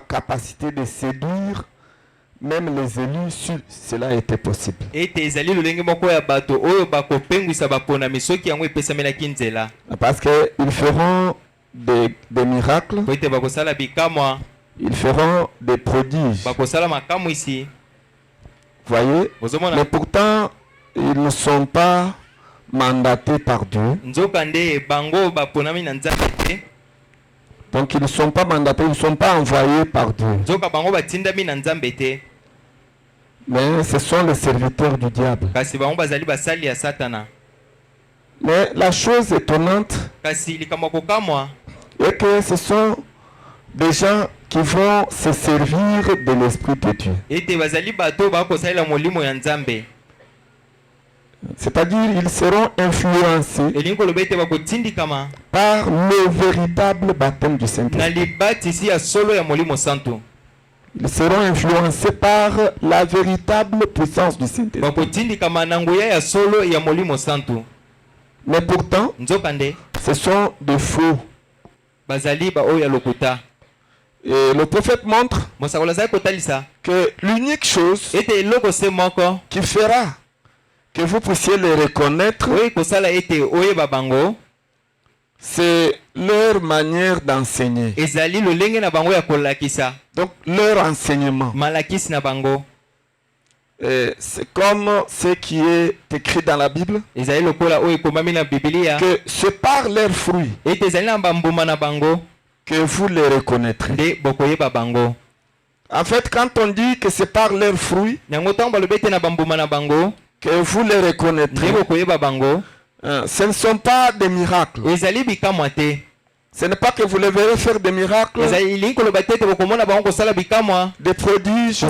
capacité de séduire même les élus si cela était possible. Parce qu'ils feront des miracles, ils feront des prodiges. Voyez? Mais pourtant, ils ne sont pas mandatés par Dieu. Donc ils ne sont pas mandatés, ils ne sont pas envoyés par Dieu. Mais ce sont les serviteurs du diable. Mais la chose étonnante est que ce sont des gens qui vont se servir de l'Esprit de Dieu. C'est-à-dire ils seront influencés par le véritable baptême du Saint-Esprit. Ils seront influencés par la véritable puissance du Saint-Esprit. Mais pourtant, ce sont des faux. Et le prophète montre que l'unique chose qui fera que vous puissiez les reconnaître, c'est leur manière d'enseigner. Donc leur enseignement. C'est comme ce qui est écrit dans la Bible, que c'est par leurs fruits que vous les reconnaîtrez. En fait, quand on dit que c'est par leurs fruits que vous les reconnaîtrez, ce ne sont pas des miracles. Ce n'est pas que vous les verrez faire des miracles, des prodiges,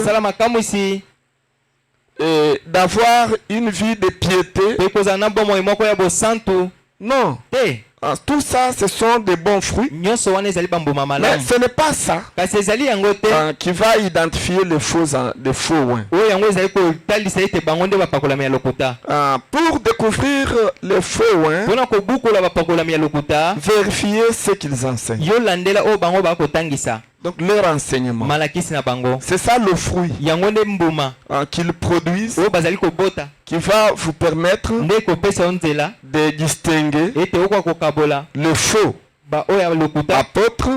et d'avoir une vie de piété. Non. Tout ça, ce sont des bons fruits. Mais ce n'est pas ça qui va identifier les faux oins. Pour découvrir les faux oins, vérifier ce qu'ils enseignent. Donc leur enseignement, c'est ça le fruit qu'ils produisent, qui va vous permettre de distinguer le faux apôtres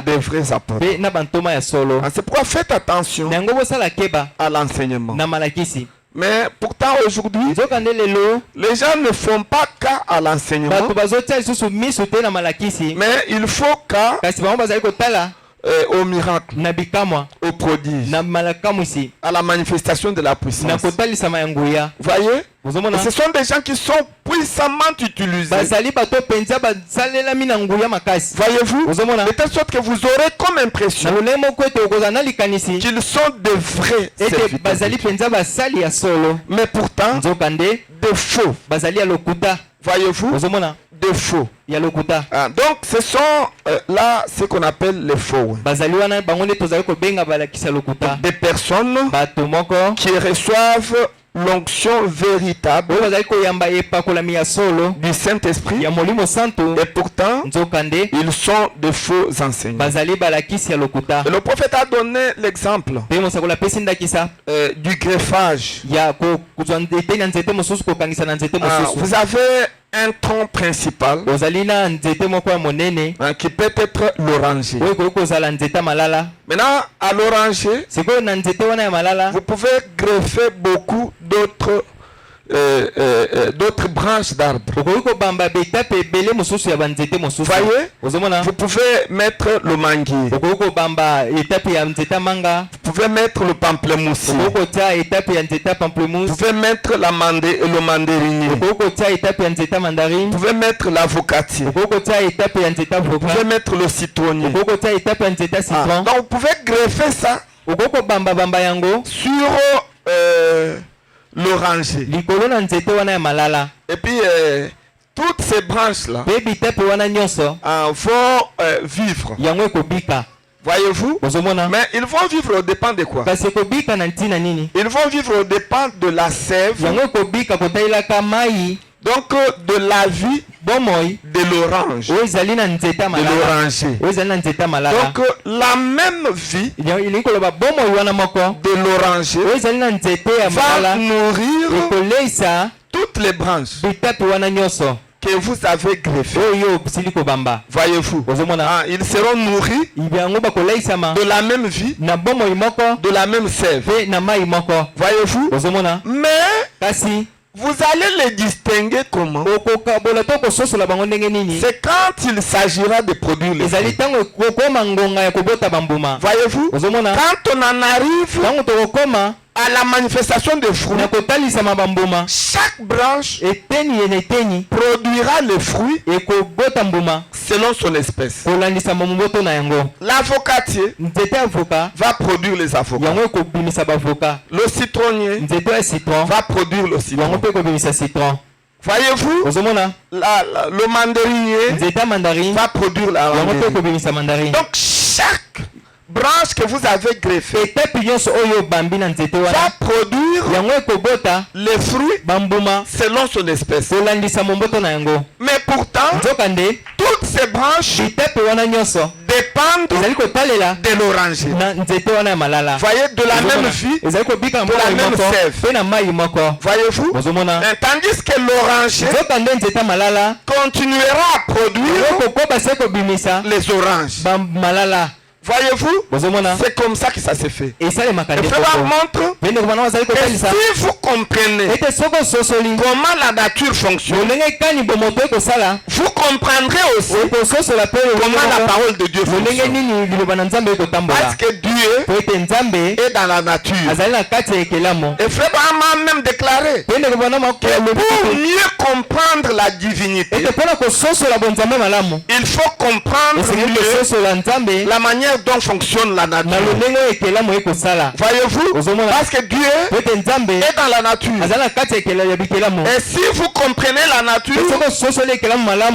des vrais apôtres. C'est pourquoi faites attention à l'enseignement. Mais pourtant aujourd'hui, les gens ne font pas cas à l'enseignement, mais il faut cas au miracle, au prodige, à la manifestation de la puissance. Voyez? Et ce sont des gens qui sont puissamment utilisés. Voyez-vous? De telle sorte que vous aurez comme impression qu'ils sont de vrais serviteurs. Mais pourtant, de faux. Voyez-vous? De faux. Donc ce sont là ce qu'on appelle les faux. Des personnes qui reçoivent l'onction véritable du Saint-Esprit, et pourtant ils sont de faux enseignants. Et le prophète a donné l'exemple du greffage. Vous avez un tronc principal qui peut être l'oranger. Maintenant, à l'oranger, vous pouvez greffer beaucoup d'autres branches d'arbres. Voyez? Vous pouvez mettre le manguier. Vous pouvez mettre le pamplemousse. Vous pouvez mettre le mandarinier. Vous pouvez mettre l'avocatier. Vous pouvez mettre le citronnier. Donc vous pouvez greffer ça sur l'oranger. Et puis toutes ces branches là vont vivre. Voyez-vous? Mais ils vont vivre au dépend de quoi? Ils vont vivre au dépend de la sève. Donc de la vie de l'orange, de l'oranger. Donc la même vie de l'oranger va nourrir toutes les branches que vous avez greffées. Voyez-vous, ils seront nourris de la même vie, de la même sève. Voyez-vous, mais vous allez les distinguer comment? C'est quand il s'agira de produire les fruits. Voyez-vous, quand on en arrive à la manifestation des fruits, chaque branche produira le fruit selon son espèce. L'avocatier va produire les avocats. Le citronnier va produire le citron. Voyez-vous, le mandarinier va produire la mandarine. Donc chaque branche que vous avez greffée va produire les fruits selon son espèce. Mais pourtant, toutes ces branches dépendent de l'oranger. Voyez, de la même vie, de la même sève. Voyez-vous, tandis que l'oranger continuera à produire les oranges. Voyez-vous, c'est comme ça que ça se fait. Et cela montre que si vous comprenez comment la nature fonctionne, vous comprendrez aussi comment la parole de Dieu fonctionne. Parce que Dieu est dans la nature. Et Frère Abraham a même déclaré que pour mieux comprendre la divinité, il faut comprendre mieux la manière dont fonctionne la nature. Voyez-vous, parce que Dieu est dans la nature. Et si vous comprenez la nature,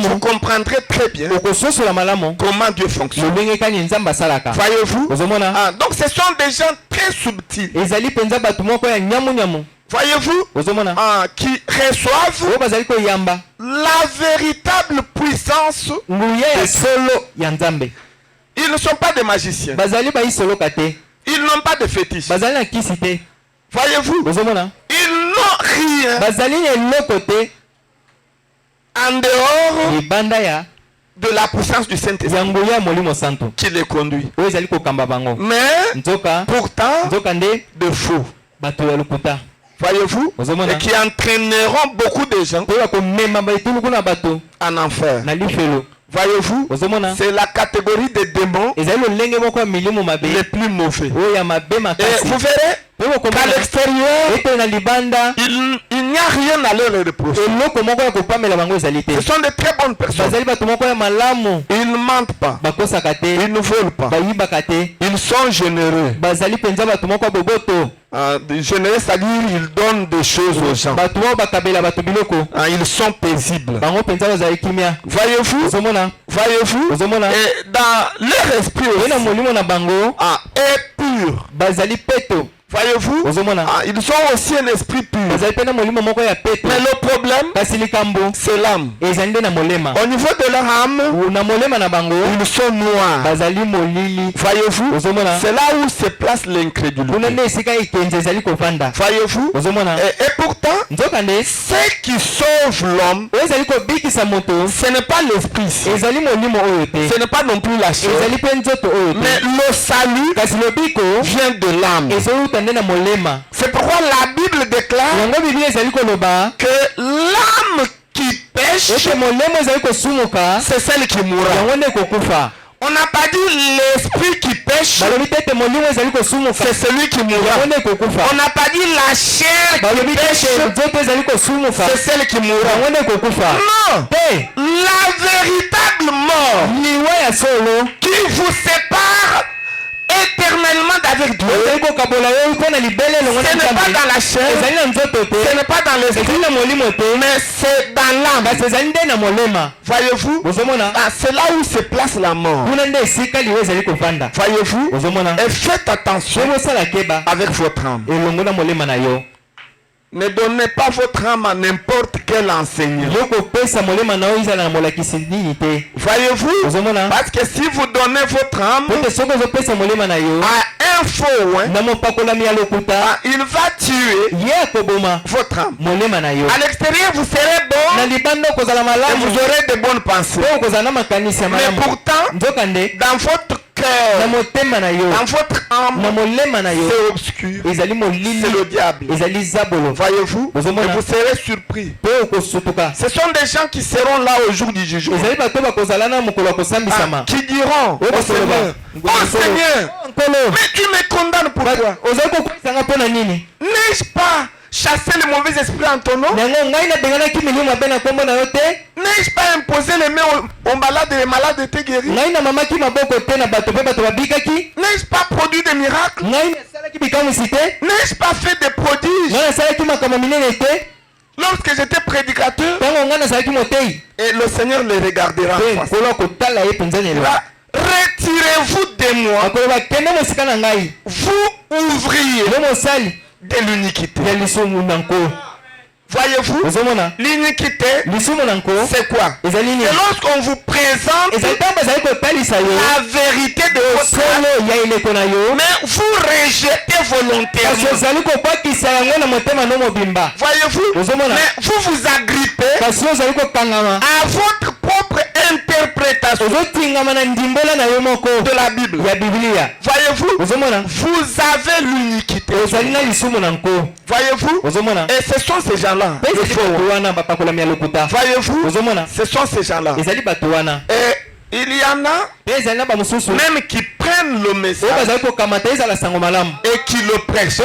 vous comprendrez très bien comment Dieu fonctionne. Voyez-vous, donc ce sont des gens très subtils. Voyez-vous, qui reçoivent la véritable puissance de solo. Ils ne sont pas des magiciens. Ils n'ont pas de fétiche. Voyez-vous, ils n'ont rien en dehors de la puissance du Saint-Esprit qui les conduit. Mais pourtant, de faux. Voyez-vous, et qui entraîneront beaucoup de gens en enfer. Voyez-vous, c'est la catégorie des démons les plus mauvais. Et vous verrez qu'à l'extérieur, il n'y a rien à leur reprocher. Ce sont de très bonnes personnes. Ils ne mentent pas. Ils ne volent pas. Ils sont généreux. Généreux, c'est-à-dire ils donnent des choses aux gens. Ils sont paisibles. Voyez-vous, et dans leur esprit aussi, est pur. Voyez-vous, ils ont aussi un esprit pur. Mais le problème, c'est l'âme. Au niveau de leur âme, ils sont noirs. Voyez-vous, c'est là où se place l'incrédulité. Voyez-vous, et pourtant, ce qui sauve l'homme, ce n'est pas l'esprit, ce n'est pas non plus la chair, mais le salut vient de l'âme. C'est pourquoi la Bible déclare que l'âme qui pêche, c'est celle qui mourra. On n'a pas dit l'esprit qui pêche, c'est celui qui mourra. On n'a pas dit la chair qui pêche, c'est celle qui mourra. Non, la véritable mort qui vous sépare éternellement d'avec Dieu, ce n'est pas dans la chair, ce n'est pas dans l'esprit, mais c'est dans l'âme. Voyez-vous, c'est là où se place la mort. Voyez-vous, et faites attention avec votre âme. Ne donnez pas votre âme à n'importe quel enseignant. Voyez-vous? Parce que si vous donnez votre âme à un faux, il va tuer votre âme. À l'extérieur, vous serez bon et vous aurez de bonnes pensées. Mais pourtant, dans votre cœur, dans votre âme, c'est obscur. C'est le diable. Voyez-vous? Et vous serez surpris. Ce sont des gens qui seront là au jour du jugement. Qui diront au Seigneur, oh Seigneur, mais tu me condamnes pourquoi? N'ai-je pas chasser les mauvais esprits en ton nom? N'ai-je pas imposé les mains aux malades et les malades étaient guéris? N'ai-je pas produit des miracles? N'ai-je pas fait des prodiges? Lorsque j'étais prédicateur, et le Seigneur les regardera en face. Retirez-vous de moi, vous ouvriez de l'iniquité. Voyez-vous, l'iniquité, c'est quoi? Et lorsqu'on vous présente la vérité de votre âme, mais vous rejetez volontairement. Voyez-vous, mais vous vous agrippez à votre propre interprétation de la Bible. Voyez-vous, vous avez l'iniquité. Voyez-vous, et ce sont ces gens-là. Voyez-vous, ce sont ces gens-là. Et il y en a même qui prennent le message et qui le prêchent.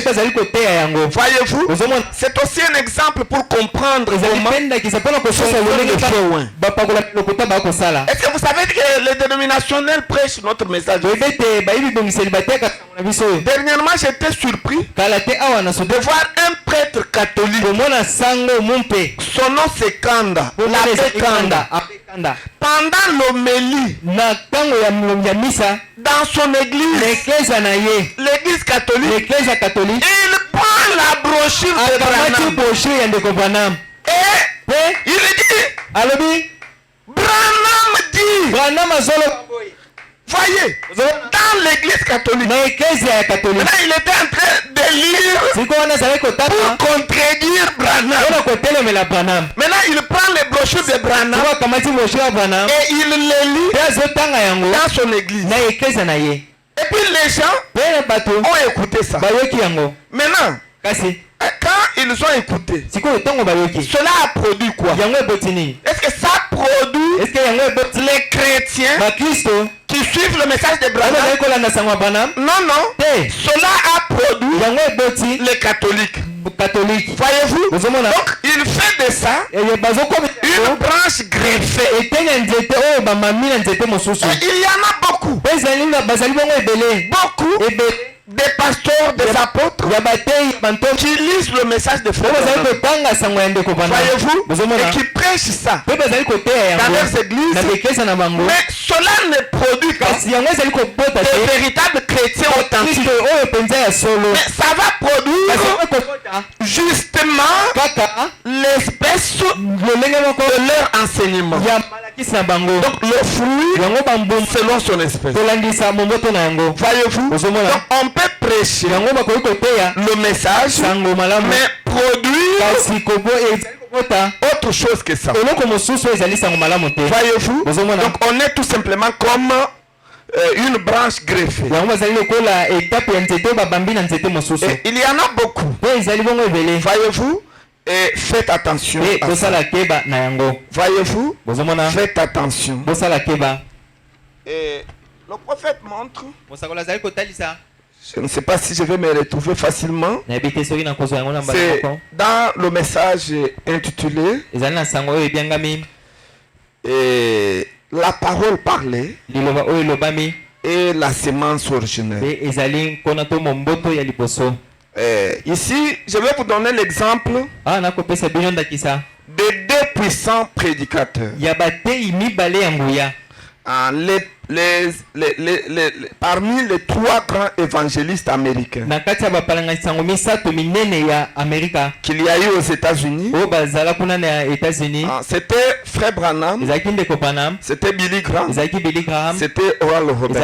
Voyez-vous, c'est aussi un exemple pour comprendre comment est-ce que vous savez que les dénominationnels prêchent notre message? Dernièrement, j'étais surpris de voir un prêtre catholique. Son nom c'est Kanda. Pendant l'homélie dans son église, l'église catholique, il prend la brochure de Branham et il dit, Branham dit, voyez, dans l'église catholique, là, il était en train de lire pour contredire Branham. Maintenant, il prend les brochures de Branham et il les lit dans son église. Et puis les gens ont écouté ça. Maintenant, quand ils ont écouté, cela a produit quoi? Est-ce que ça produit les chrétiens qui suivent le message de Branham? Non, non. Cela a produit les catholiques. Voyez-vous? Donc il fait de ça une branche greffée. Et il y en a beaucoup. Beaucoup des pasteurs, des apôtres qui lisent le message de Frère Branham. Voyez-vous? Et qui prêchent ça dans leurs églises. Mais cela ne produit pas de véritables chrétiens authentiques. Mais ça va produire justement l'espèce de leur enseignement. Donc le fruit selon son espèce. Voyez-vous? Donc on peut prêcher le message, mais produire autre chose que ça. Voyez-vous? Donc on est tout simplement comme une branche greffée. Et il y en a beaucoup. Voyez-vous? Et faites attention à ça. Voyez-vous? Faites attention. Et le prophète montre, je ne sais pas si je vais me retrouver facilement, c'est dans le message intitulé et la parole parlée et la sémence originelle. Ici, je vais vous donner l'exemple de deux puissants prédicateurs. parmi les trois grands évangélistes américains qu'il y a eu aux États-Unis, c'était Frère Branham, c'était Billy Graham, c'était Oral Roberts.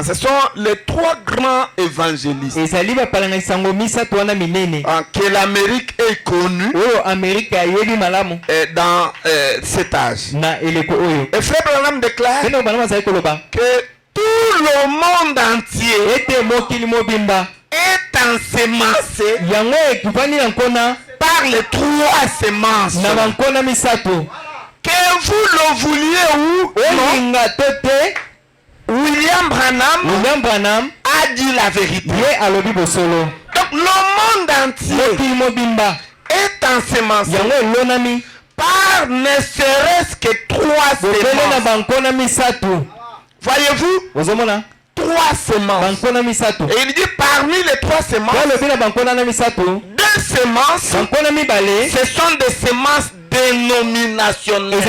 Ce sont les trois grands évangélistes que l'Amérique est connue dans cet âge. Et Frère Branham déclare que tout le monde entier est ensemencé par les trois semences. Que vous le vouliez ou non, William Branham a dit la vérité. Donc le monde entier est ensemencé par ne serait-ce que trois semences. Voyez-vous? Trois semences. Et il dit parmi les trois semences, deux semences, ce sont des semences dénominationnelles.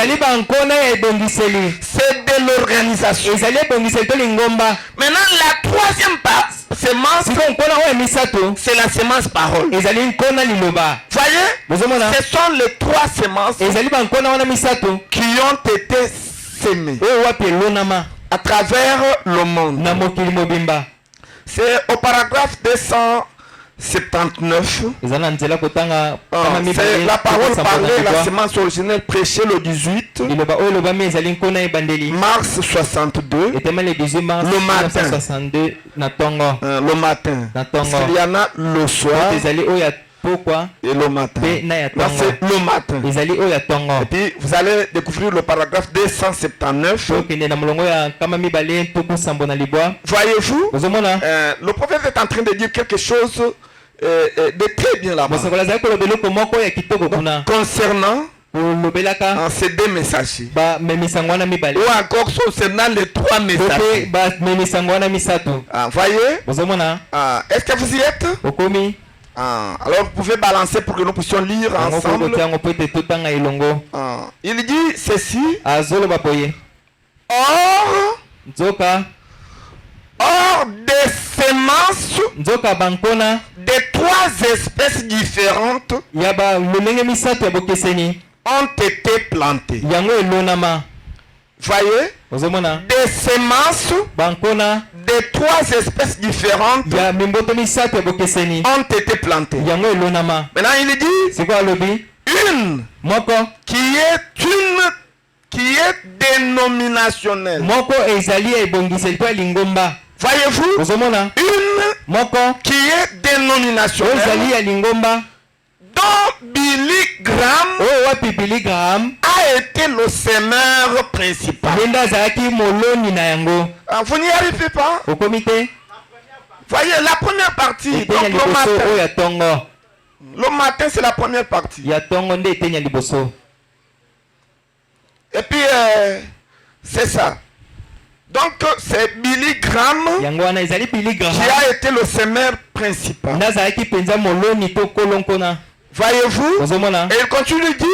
C'est de l'organisation. Maintenant, la troisième semence, c'est la semence parole. Voyez? Ce sont les trois semences qui ont été sémées à travers le monde. C'est au paragraphe 279. C'est la parole parlée, la semence originelle prêchée le 18 mars 62. Le matin. Il y en a le soir. Et le matin. C'est le matin. Et puis vous allez découvrir le paragraphe 279. Voyez-vous, le prophète est en train de dire quelque chose de très bien là-bas concernant ces deux messagers, ou encore concernant les trois messagers. Voyez, est-ce que vous y êtes? Alors vous pouvez balancer pour que nous puissions lire ensemble. Il dit ceci: Or des semences de trois espèces différentes ont été plantées. Voyez, des semences de trois espèces différentes ont été plantées. Maintenant il dit une qui est dénominationnelle. Voyez-vous, une qui est dénominationnelle, dont Billy Graham a été le semeur principal. Vous n'y arrivez pas? Voyez la première partie, donc le matin c'est la première partie. Et puis c'est ça. Donc c'est Billy Graham qui a été le semeur principal. Voyez-vous? Et il continue de dire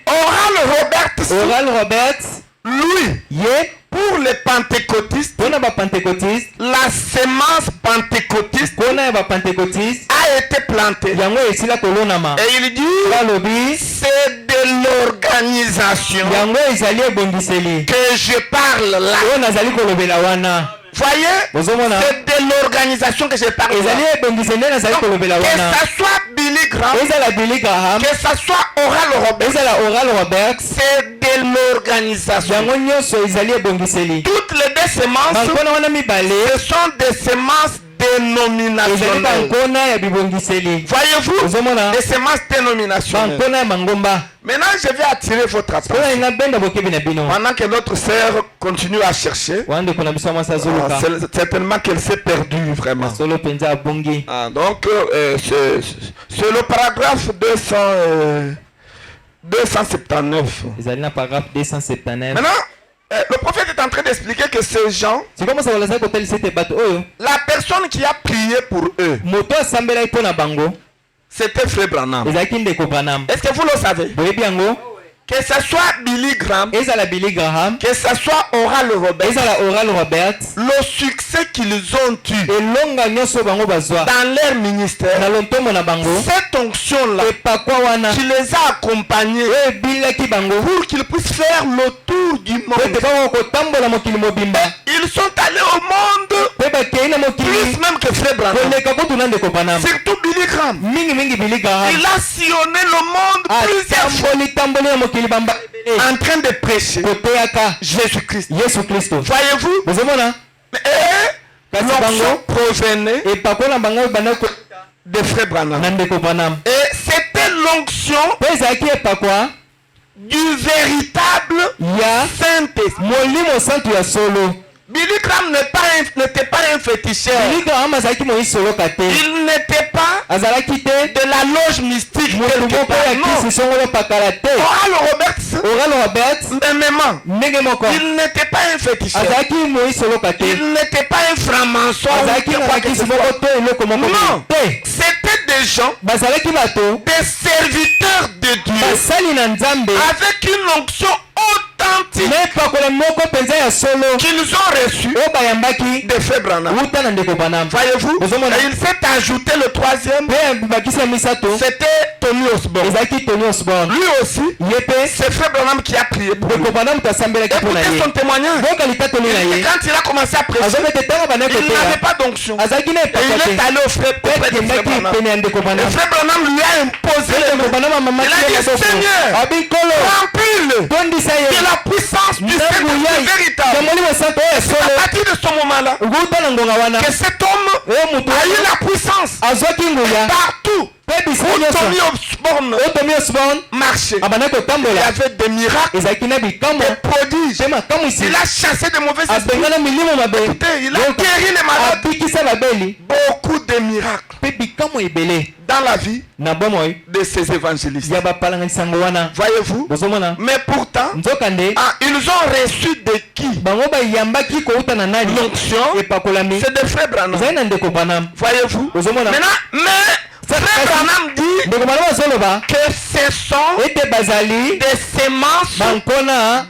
Oral Roberts, lui, pour les pentecôtistes, la semence pentecôtiste a été plantée. Et il dit c'est de l'organisation que je parle là. Voyez, c'est de l'organisation que je parle là. Donc, que ça soit Billy Graham, que ça soit Oral Roberts, c'est de l'organisation. Toutes les deux semences, ce sont des semences dénominationnelles. Voyez-vous, des semences dénominationnelles. Maintenant, je vais attirer votre attention. Pendant que notre sœur continue à chercher, certainement qu'elle s'est perdue vraiment. Donc, c'est le paragraphe 279. Maintenant, le prophète est en train d'expliquer que ces gens, la personne qui a prié pour eux, c'était Frère Branham. Est-ce que vous le savez? que ce soit Billy Graham, que ce soit Oral Roberts, le succès qu'ils ont eu dans leur ministère, cette onction-là qui les a accompagnés pour qu'ils puissent faire le tour du monde. Ils sont allés au monde plus même que Frère Branham. Surtout Billy Graham. Il a sillonné le monde plusieurs fois en train de prêcher Jésus-Christ. Voyez-vous? L'onction provenait de Frère Branham. Et c'était l'onction du véritable Saint-Esprit. Billy Graham n'était pas un féticheur. Il n'était pas de la loge mystique. Oral Roberts, il n'était pas un féticheur. Il n'était pas un franc-maçon. Non, c'était des gens, des serviteurs de Dieu, avec une onction authentique qu'ils ont reçu de Frère Branham. Voyez-vous? Et il s'est ajouté le troisième, c'était Tony Osborne. Lui aussi, c'est Frère Branham qui a prié pour lui. Écoutez son témoignage. Quand il a commencé à prêcher, il n'avait pas d'onction. Et il est allé au Frère Branham. Et Frère Branham lui a imposé les mains. Il a dit, Seigneur, remplis-le de la puissance du Saint-Esprit véritable. C'est à partir de ce moment-là que cet homme a eu la puissance partout. Tony Osborne marchait. Il y avait des miracles, des prodiges. Il a chassé de mauvais esprits. Écoutez, il a guéri les malades. Beaucoup de miracles dans la vie de ces évangélistes. Voyez-vous? Mais pourtant, ils ont reçu de qui? L'onction, c'est de Frère Branham. Voyez-vous? Maintenant, mais Frère Branham dit que ce sont des semences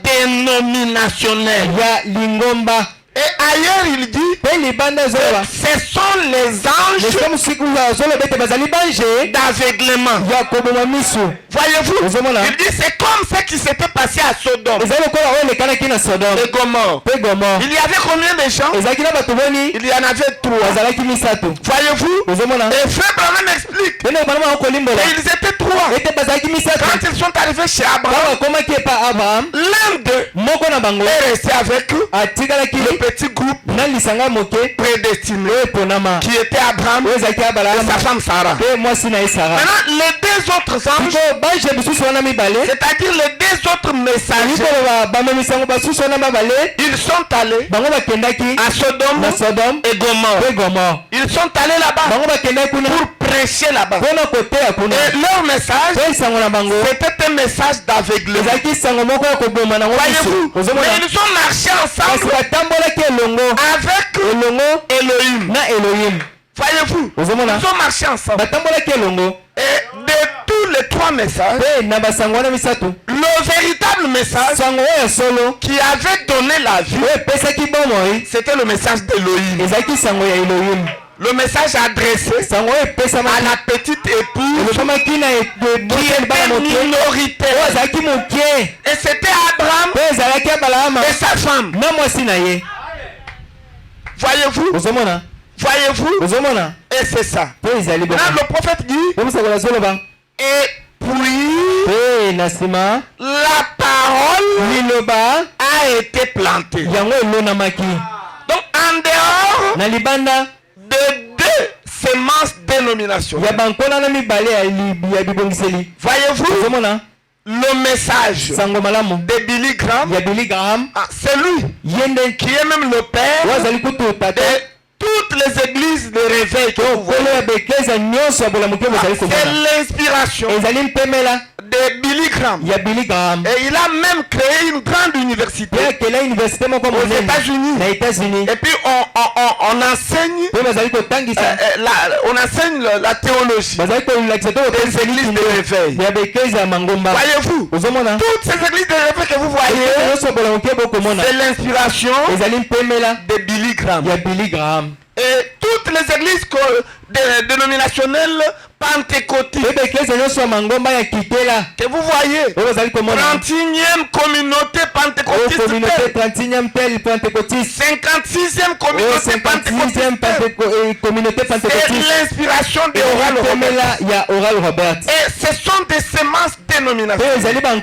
dénominationnelles. Et ailleurs il dit que ce sont les anges d'aveuglement. Voyez-vous? Il dit c'est comme ce qui s'était passé à Sodome et Gomorrhe. Il y avait combien de gens? Il y en avait 3. Voyez-vous? Et Frère Branham explique. Et ils étaient 3. Quand ils sont arrivés chez Abraham, l'un d'eux est resté avec eux. Le petit groupe prédestiné qui était Abraham et sa femme Sarah. Maintenant les deux autres anges, c'est-à-dire les deux autres messagers, ils sont allés à Sodome et Gomorrhe. Ils sont allés là-bas pour prêcher là-bas. Et leur message, c'était un message d'aveuglement. Voyez-vous? Mais ils ont marché ensemble avec Elohim. Voyez-vous? Ils ont marché ensemble. Et de tous les 3 messages, le véritable message qui avait donné la vie, c'était le message d'Elohim. Le message adressé à la petite épouse qui était minoritaire. Et c'était Abraham et sa femme. Voyez-vous? Et c'est ça. Maintenant le prophète dit, et puis la parole a été plantée. Donc en dehors de 2 semences dénomination. Voyez-vous? Le message de Billy Graham, c'est lui qui est même le père de toutes les églises de réveil. C'est l'inspiration de Billy Graham. Il y a Billy Graham. Et il a même créé une grande université aux États-Unis. Et puis on enseigne la théologie des églises de réveil. Voyez-vous, toutes ces églises de réveil que vous voyez, c'est l'inspiration de Billy Graham. Et toutes les églises dénominationnelles pentecôtistes que vous voyez, 31e communauté pentecôtiste, 56e communauté pentecôtiste, c'est l'inspiration de Oral Roberts. Et ce sont des semences dénominationnelles.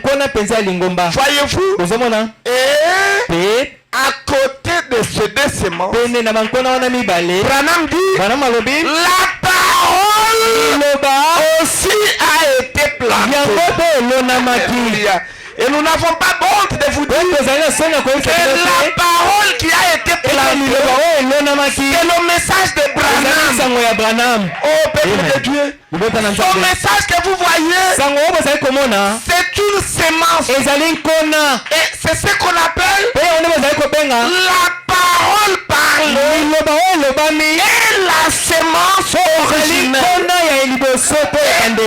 Voyez-vous, et à côté de ces deux semences, Branham dit, la parole aussi a été plantée. Et nous n'avons pas honte de vous dire que la parole qui a été plantée, c'est le message de Branham. Oh peuple de Dieu, ce message que vous voyez, c'est une semence. Et c'est ce qu'on appelle la parole parlée et la semence originelle.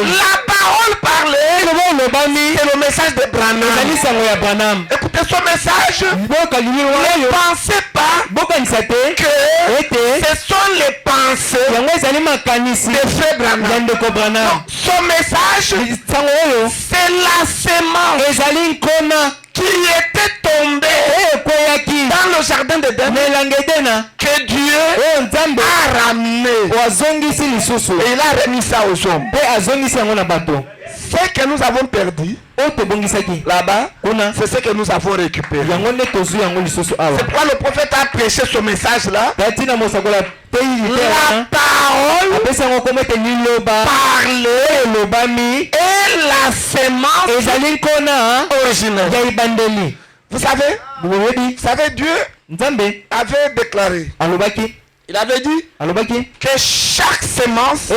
La parole parlée, c'est le message de Branham. Écoutez ce message. Ne pensez pas que ce sont les pensées de Frère Branham. Non, ce message, c'est la semence qui était tombée dans le jardin d'Éden que Dieu a ramené. Et il a remis ça aux hommes. Ce que nous avons perdu là-bas, c'est ce que nous avons récupéré. C'est pourquoi le prophète a prêché ce message-là. La parole parlée et la semence originelle. Vous savez, Dieu avait déclaré, il avait dit que chaque semence se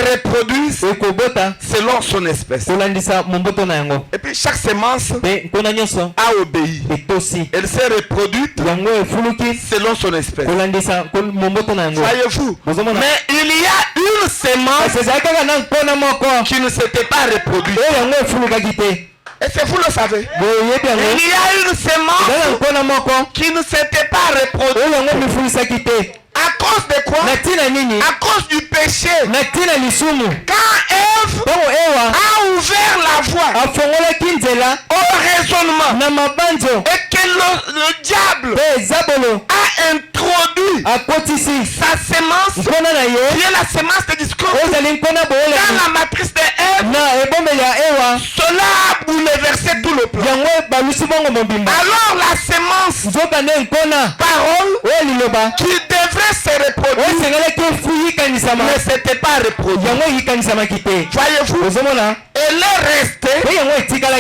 reproduit selon son espèce. Et puis chaque semence a obéi. Elle s'est reproduite selon son espèce. Voyez-vous, mais il y a une semence qui ne s'était pas reproduite. Et c'est vous le savez. Il y a une semence qui ne s'était pas reproduite. À cause de quoi? À cause du péché. Quand Ève a ouvert la voie au raisonnement et que le diable a introduit sa semence, qui est la semence de discours, dans la matrice de Ève, cela a bouleversé tout le plan. Alors la semence parole qui devrait se reproduire ne s'était pas reproduite. Voyez-vous, elle est restée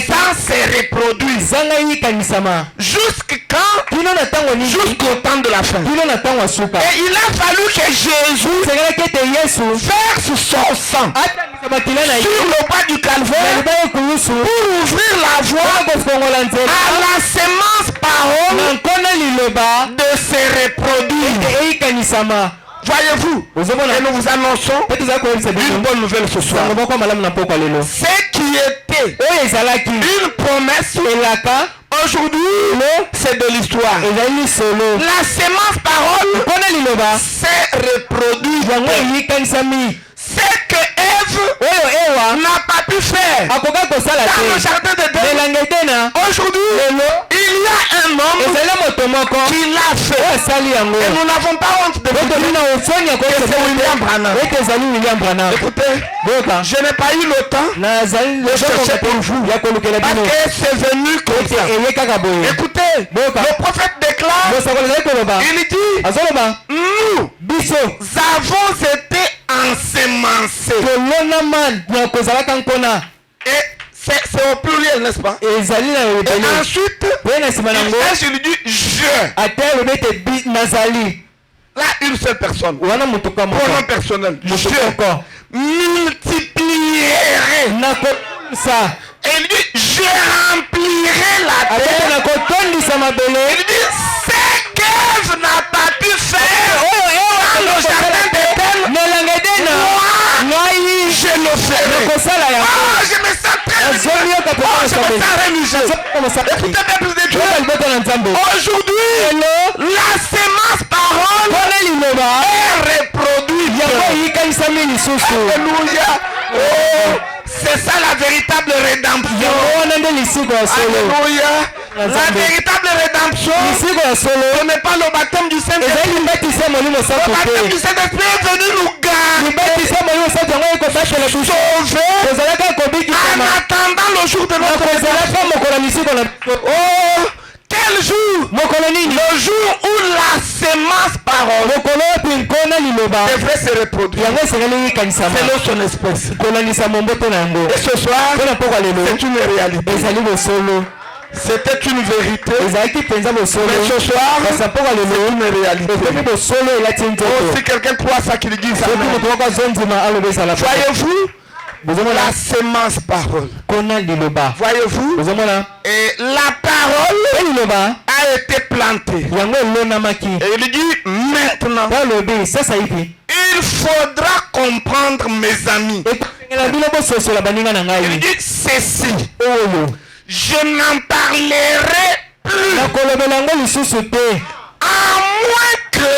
sans se reproduire jusqu'au temps de la fin. Et il a fallu que Jésus verse son sang sur le bois du Calvaire pour ouvrir la voie à la semence parole de se reproduire. Voyez-vous, et nous vous annonçons une bonne nouvelle ce soir. Ce qui était une promesse, aujourd'hui, c'est de l'histoire. La semence parole s'est reproduite. Ce que Ève n'a pas pu faire dans le jardin d'Éden, aujourd'hui, il y a un homme qui l'a fait. Et nous n'avons pas honte de vous dire que c'est William Branham. Écoutez, je n'ai pas eu le temps de chercher pour vous parce que c'est venu comme ça. Écoutez, le prophète déclare, il dit, nous avons été ensemencés. Et c'est au pluriel, n'est-ce pas? Et ensuite, il dit je. Là, une seule personne. Pronom personnel. Je multiplierai ça. Et il dit, je remplirai la terre. Il dit, ce qu'Ève n'a pas pu faire dans le jardin d'Éden, moi, je le ferai. Ah, je me sens très bien. Je me sens religieux. Écoutez, peuple de Dieu. Aujourd'hui, la sémence parole est reproduite. Alléluia. Oh, c'est ça la véritable rédemption. Alléluia. La véritable rédemption, ce n'est pas le baptême du Saint-Esprit. Le baptême du Saint-Esprit est venu nous garder, sauver, en attendant le jour de notre rédemption. Oh, quel jour? Le jour où la sémence parole devrait se reproduire. Selon son espèce. Et ce soir, c'est une réalité. C'était une vérité. Mais ce soir, c'est une réalité. Oh, si quelqu'un croit ça, qu'il dise ça. Voyez-vous, la sémence parole. Voyez-vous, et la parole a été plantée. Et il dit maintenant, il faudra comprendre, mes amis. Il dit ceci. Je n'en parlerai plus. À moins que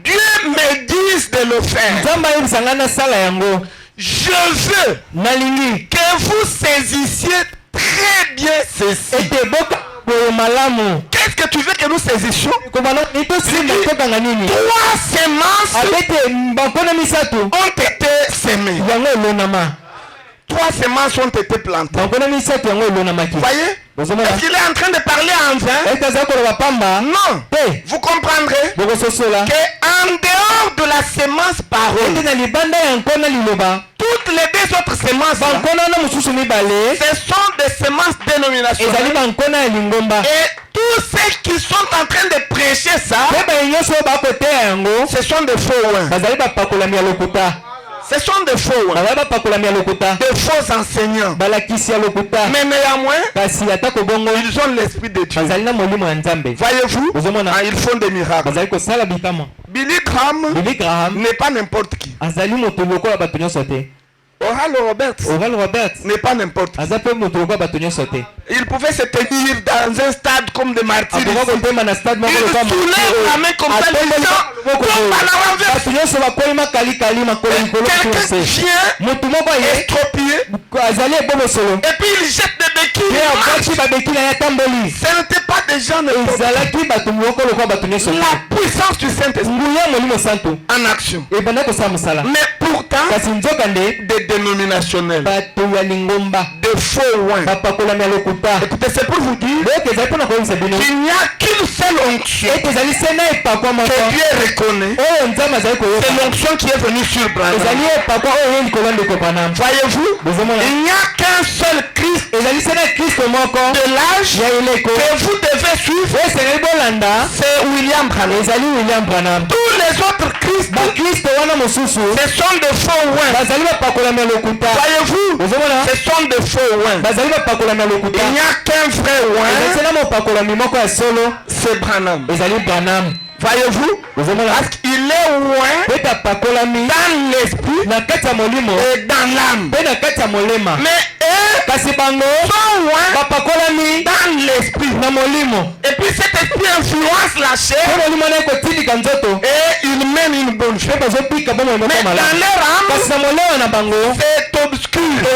Dieu me dise de le faire. Je veux que vous saisissiez très bien ceci. Qu'est-ce que tu veux que nous saisissions? Trois semences ont été semées. Trois semences ont été plantées. Voyez? Est-ce qu'il est en train de parler en vain? Non. Vous comprendrez qu'en dehors de la sémence parole, toutes les deux autres semences, ce sont des semences dénominationnelles. Et tous ceux qui sont en train de prêcher ça, ce sont des faux oins. Ce sont des faux, des faux enseignants. Mais néanmoins, ils ont l'esprit de Dieu. Voyez-vous, ils font des miracles. Billy Graham n'est pas n'importe qui. Oral Roberts n'est pas n'importe qui. Il pouvait se tenir dans un stade comme des martyrs. Il soulève la main comme ça, les gens tombent à la renverse. Quelqu'un vient estropier et puis il jette des béquilles. Ce n'était pas des gens n'importe qui. La puissance du Saint-Esprit en action. Mais pourtant, des dénominationnels, de faux oins. Écoutez, c'est pour vous dire qu'il n'y a qu'une seule onction que Dieu reconnaît. C'est l'onction qui est venue sur Branham. Voyez-vous, il n'y a qu'un seul Christ de l'âge que vous devez suivre. C'est William Branham. Tous les autres Christ, ce sont des faux oins. Voyez-vous, ce sont des faux oins. Il n'y a qu'un vrai oin, c'est Branham. Voyez-vous, parce qu'il est oint dans l'esprit et dans l'âme. Mais eux sont oints dans l'esprit. Et puis cet esprit influence la chair et il mène une bonne chose. Mais dans leur âme, c'est obscur. Et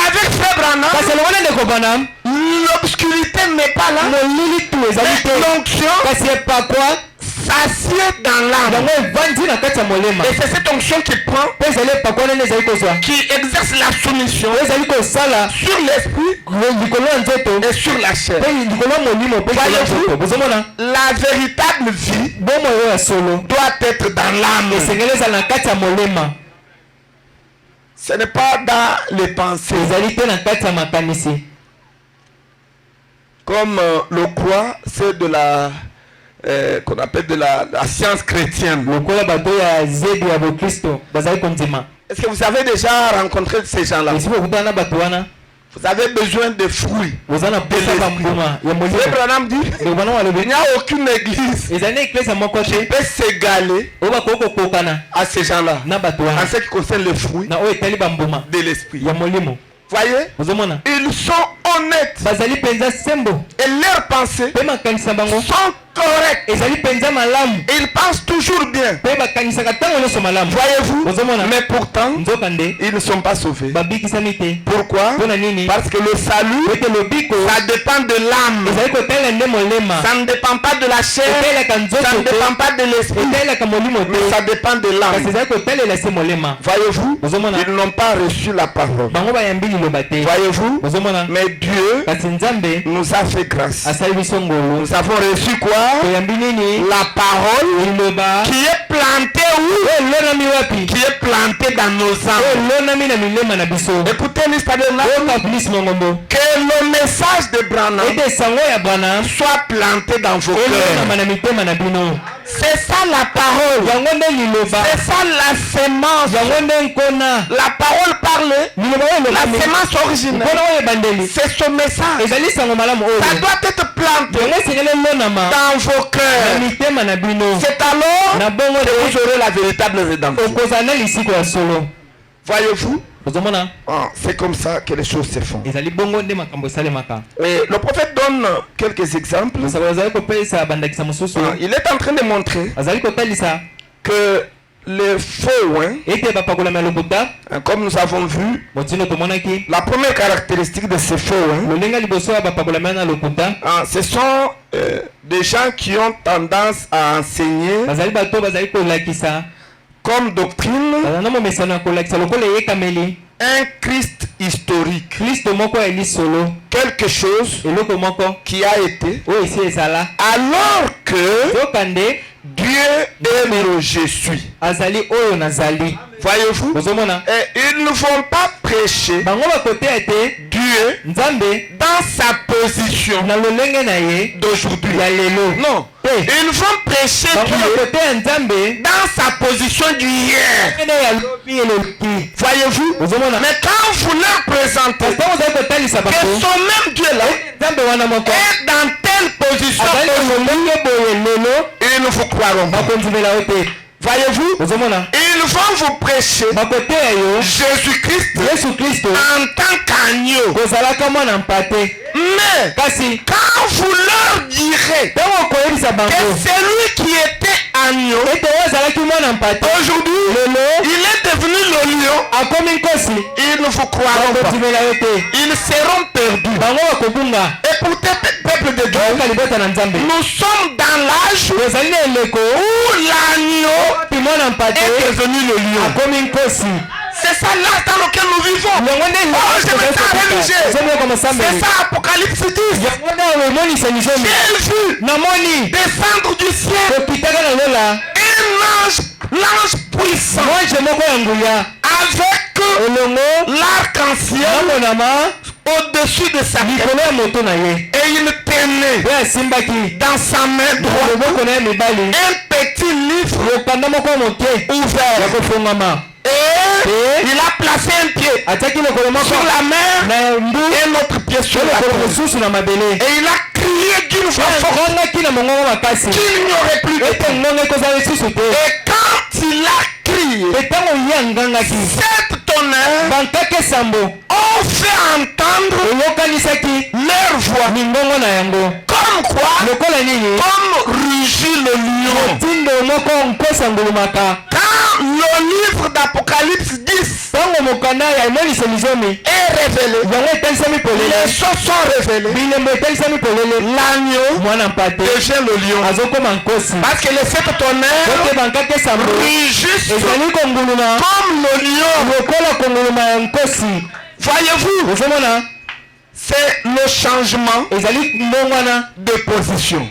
avec Frère Branham, l'obscurité n'est pas là. Mais l'onction s'assied dans l'âme. Et c'est cette onction qui prend, qui exerce la soumission sur l'esprit et sur la chair. Voyez-vous, la véritable vie doit être dans l'âme. Ce n'est pas dans les pensées. Comme le croix, c'est de la qu'on appelle de la science chrétienne. Est-ce que vous avez déjà rencontré ces gens-là? Vous avez besoin de fruits. Abraham dit, il n'y a aucune église qui peut s'égaler à ces gens-là en ce qui concerne les fruits de l'esprit. Voyez, ils sont honnêtes et leurs pensées sont correctes. Ils pensent toujours bien. Voyez-vous, mais pourtant, ils ne sont pas sauvés. Pourquoi? Parce que le salut, ça dépend de l'âme. Ça ne dépend pas de la chair, ça ne dépend pas de l'esprit, mais ça dépend de l'âme. Voyez-vous, ils n'ont pas reçu la parole. Voyez-vous, mais Dieu nous a fait grâce. Nous avons reçu quoi? La parole qui est plantée où? Qui est plantée dans nos âmes. Écoutez l'histoire de que le message de Branham soit planté dans vos cœurs. C'est ça la parole. C'est ça la semence. La parole parle. La semence originelle. C'est ce message. Ça doit être planté dans vos cœurs. C'est alors que vous aurez la véritable rédemption. Voyez-vous? C'est comme ça que les choses se font. Et le prophète donne quelques exemples. Il est en train de montrer que les faux, comme nous avons vu, la première caractéristique de ces faux, ce sont des gens qui ont tendance à enseigner comme doctrine un Christ historique, quelque chose qui a été, alors que Dieu est le je suis. Voyez-vous, ils ne vont pas prêcher Dieu dans sa position d'aujourd'hui. Non, ils vont prêcher Dieu dans sa position d'hier. Voyez-vous, mais quand vous leur présentez que son même Dieu là est dans telle position, ils ne vous croiront pas. Voyez-vous, ils vont vous prêcher Jésus-Christ en tant qu'agneau. Mais quand vous leur direz que celui qui était agneau, aujourd'hui, il est devenu le lion, ils ne vous croiront pas. Ils seront perdus. Écoutez, peuple de Dieu, nous sommes dans l'âge où l'agneau est devenu le lion. C'est ça l'âge dans lequel nous vivons. Oh, je me sens religieux. C'est ça Apocalypse 10. J'ai vu descendre du ciel l'ange puissant avec l'arc-en-ciel au-dessus de sa tête. Et il tenait dans sa main droite un petit livre ouvert. Et il a placé un pied sur la mer et l'autre pied sur la terre. Et il a crié d'une voix forte qu'il n'y aurait plus de temps. Et quand il a crié, cette tonnerre ont fait entendre leur voix. Comme quoi? Comme rugit le lion. Quand le livre d'Apocalypse 10 est révélé, les choses sont révélées, l'agneau devient le lion. Parce que les sept tonnerres rugissent comme le lion. Voyez-vous, c'est le changement de position.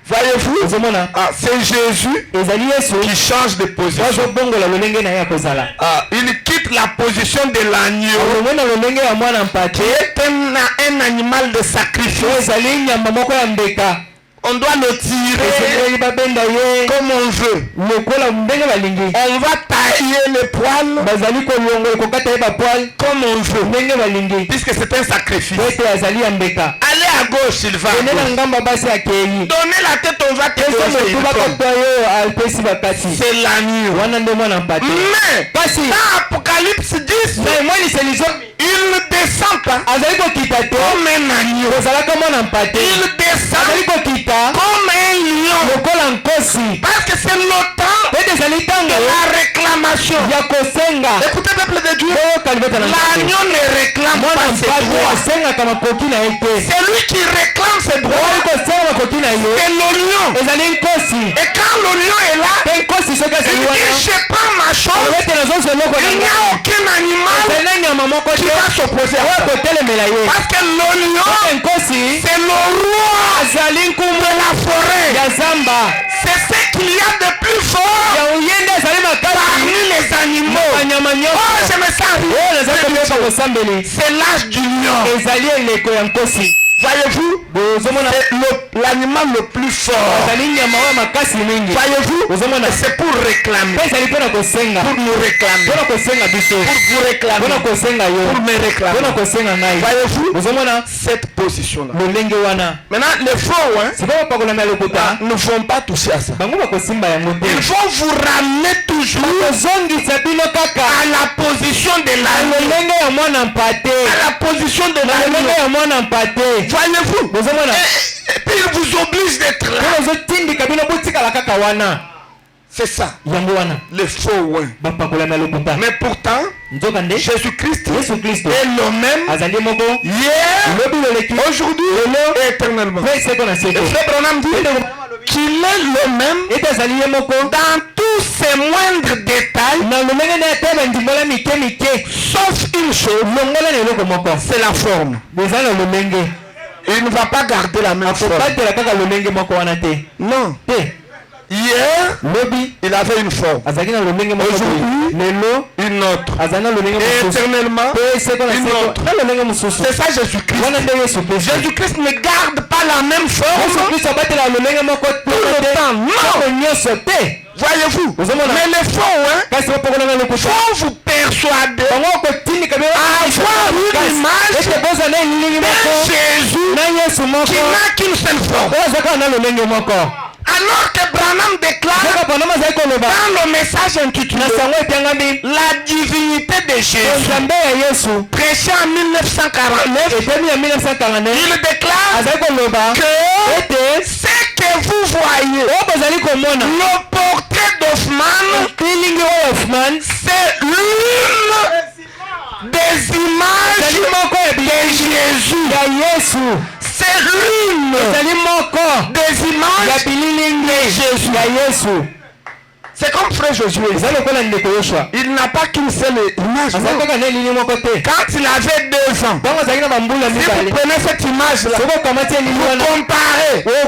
Voyez-vous, c'est Jésus qui change de position. Il quitte mettre la position de l'agneau, qui est un animal de sacrifice. On doit le tirer comme on veut. On va tailler les poils comme on veut, puisque c'est un sacrifice. Allez à gauche, il va. Donnez la tête, on va te poser. C'est l'agneau. Mais dans Apocalypse 10, il ne descend pas comme un agneau. Il descend comme un lion. Parce que c'est le temps de la réclamation. Écoutez, peuple de Dieu, l'agneau ne réclame pas ses droits. C'est lui qui réclame ses droits. C'est le lion. Et quand le lion est là, il dit je prends ma chose. Il n'y a aucun animal qui va s'opposer à ça. Parce que le lion, c'est le roi de la forêt. C'est ce qu'il y a de plus fort parmi les animaux. Oh, je me sens arrivé. C'est l'âge du lion. Voyez-vous, l'animal le plus fort. Voyez-vous, c'est pour réclamer. Pour nous réclamer. Pour vous réclamer. Pour me réclamer. Voyez-vous, cette position-là. Maintenant, les faux ne vont pas toucher à ça. Ils vont vous ramener toujours à la position de l'agneau. À la position de l'agneau. Voyez-vous, et puis il vous oblige d'être là. C'est ça, le faux ouin. Mais pourtant, Jésus-Christ est le même hier, aujourd'hui et éternellement. Et Frère Branham dit qu'il est le même dans tous ses moindres détails, sauf une chose, c'est la forme. Il ne va pas garder la même forme. Non. Hier, il avait une forme. Aujourd'hui, une autre. Et éternellement, une autre. C'est ça Jésus-Christ. Jésus-Christ ne garde pas la même forme tout le temps. Non. Voyez-vous. Mais les faux, faut vous persuader à avoir une image de Jésus qui n'a qu'une seule forme. Alors que Branham déclare dans le message intitulé La divinité de Jésus, prêché en 1949, il déclare que ce que vous voyez, le portrait d'Hoffmann, c'est l'une des images de Jésus. C'est l'une des images de Jésus. C'est comme frère Josué. Il n'a pas qu'une seule image. Quand il avait 2 ans, si vous prenez cette image-là, vous comparez à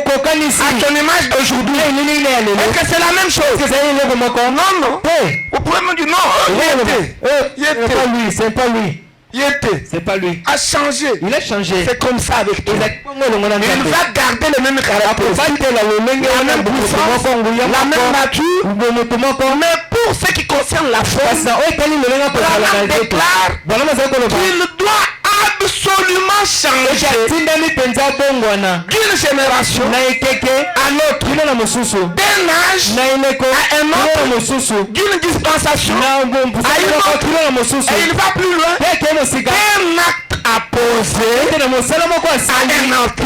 ton image d'aujourd'hui, est-ce que c'est la même chose? Non, non. Vous pouvez me dire non. C'est pas lui. C'est pas lui. A changé. Il a changé. C'est comme ça avec toi. Il va garder le même caractère. La même puissance, la même nature. Mais pour ce qui concerne la force, il déclare qu'il doit absolument changer d'une génération à l'autre, d'un âge à un autre, d'une dispensation à une autre, et il va plus loin, d'un acte à poser à un autre.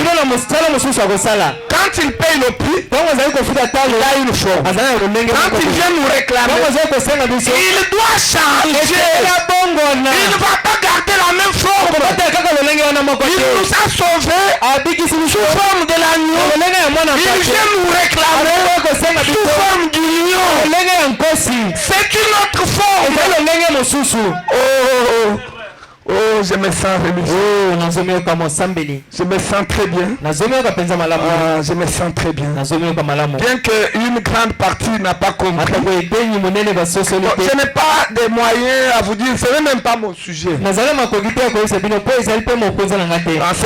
Quand il paye le prix, il a une forme. Quand il vient nous réclamer, il doit changer. Il ne va pas garder la même forme. Il nous a sauvés sous forme de l'agneau. Il vient nous réclamer sous forme du lion. C'est une autre forme. Oh, Oh, je me sens religieux. Je me sens très bien. Je me sens très bien. Bien qu'une grande partie n'a pas compris. Je n'ai pas de moyens à vous dire, ce n'est même pas mon sujet. C'est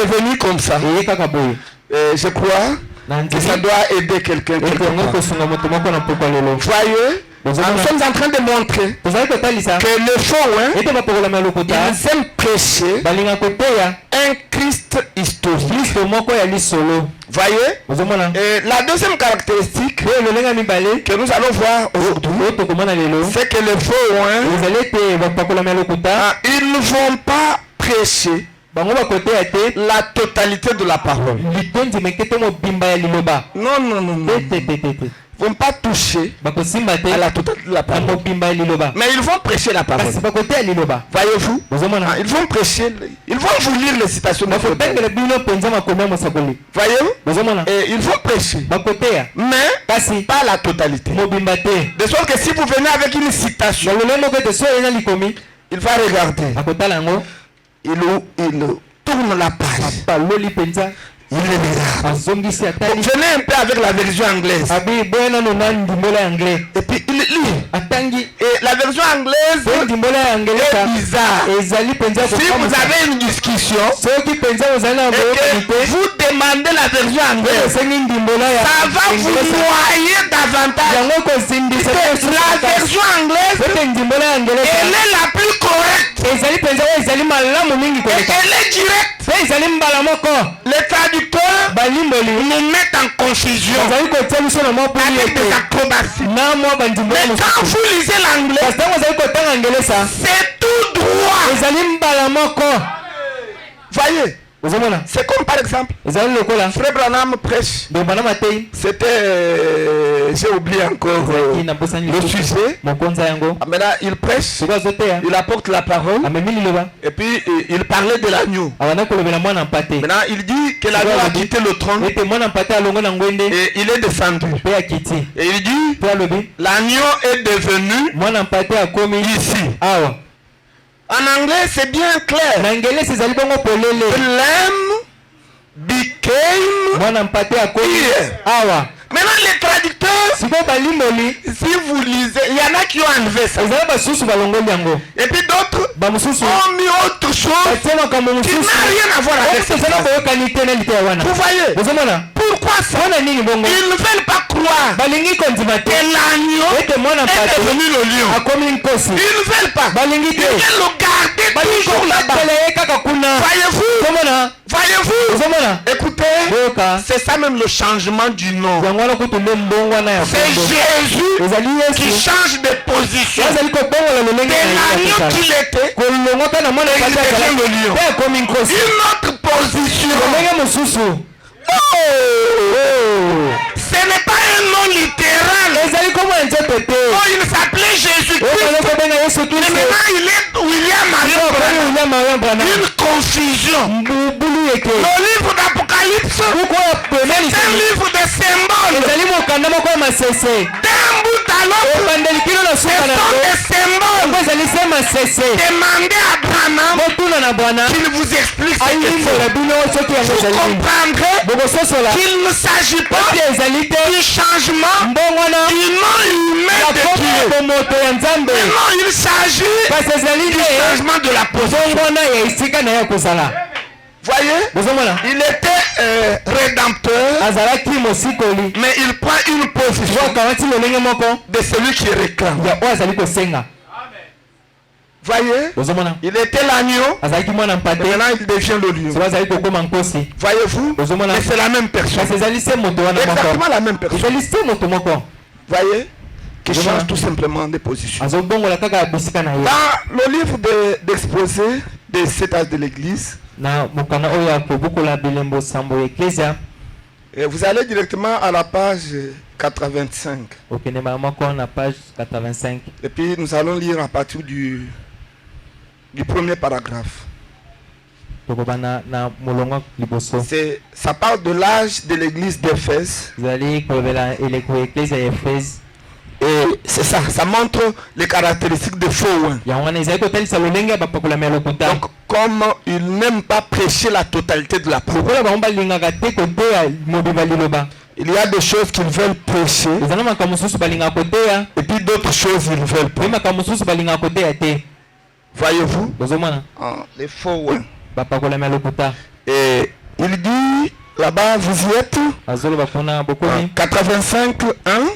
venu comme ça. Je crois que ça doit aider quelqu'un. Voyez, nous sommes en train de montrer que le faux, ils aiment prêcher un Christ historique. Voyez, la deuxième caractéristique que nous allons voir aujourd'hui, c'est que les faux, ils ne vont pas prêcher la totalité de la parole. Non, non, non, non. Ils ne vont pas toucher à la totalité de la parole. Mais ils vont prêcher la parole. Voyez-vous? Ils vont prêcher, ils vont vous lire les citations de Bible. Voyez-vous? Et ils vont prêcher. Mais pas la totalité. De sorte que si vous venez avec une citation, il va regarder. Il tourne la page. Il le verra. Venez un peu avec la version anglaise. Et puis il lit. Et la version anglaise est bizarre. Si vous avez une discussion et que vous demandez la version anglaise, ça va vous noyer davantage. La version anglaise, elle est la plus correcte. Et elle est directe. Les traducteurs nous mettent en confusion avec des acrobaties. Mais quand vous lisez l'anglais, c'est tout droit. Voyez, c'est comme par exemple, Frère Branham prêche. C'était, j'ai oublié encore le sujet. Maintenant, il prêche, il apporte la parole. Et puis, il parlait de l'agneau. Maintenant, il dit que l'agneau a quitté le trône. Et il est descendu. Et il dit, l'agneau est devenu ici. En anglais, c'est bien clair. The lamb became here. Maintenant, les traducteurs, si vous lisez, il y en a qui ont enlevé ça. Et puis d'autres ont mis autre chose qui n'a rien à voir avec ça. Vous voyez? Pourquoi ça? Ils ne veulent pas croire que l'agneau est devenu le lion. Ils ne veulent pas. Ils veulent le garder toujours là-bas. Voyez-vous? Écoutez, c'est ça même le changement du nom. C'est Jésus qui change de position. De l'agneau qu'il était, il devient le lion. Une autre position. Ce n'est pas un nom littéral. Il s'appelait Jésus-Christ. Mais maintenant il est William Marion. Une confusion. Le livre d'Apocalypse, c'est un livre de symboles. D'un bout à l'autre, ce sont des symboles. Demandez à Branham qu'il vous explique ce que c'est. Vous comprendrez qu'il ne s'agit pas du changement du nom humain de Dieu. Non, il s'agit du changement de la position. Voyez, il était rédempteur, mais il prend une position de celui qui réclame. Voyez, il était l'agneau, maintenant il devient le lion. Voyez-vous, mais c'est la même personne. Exactement la même personne. Voyez, qui change tout simplement de position. Dans le livre d'exposé des 7 âges de l'église, et vous allez directement à la page 85. Et puis nous allons lire à partir du premier paragraphe. Ça parle de l'âge de l'église d'Éphèse. Et c'est ça, ça montre les caractéristiques de faux. Donc, comme ils n'aiment pas prêcher la totalité de la parole, il y a des choses qu'ils veulent prêcher, et puis d'autres choses ils ne veulent pas. Voyez-vous, les faux. Et il dit là-bas, vous y êtes, 85:1.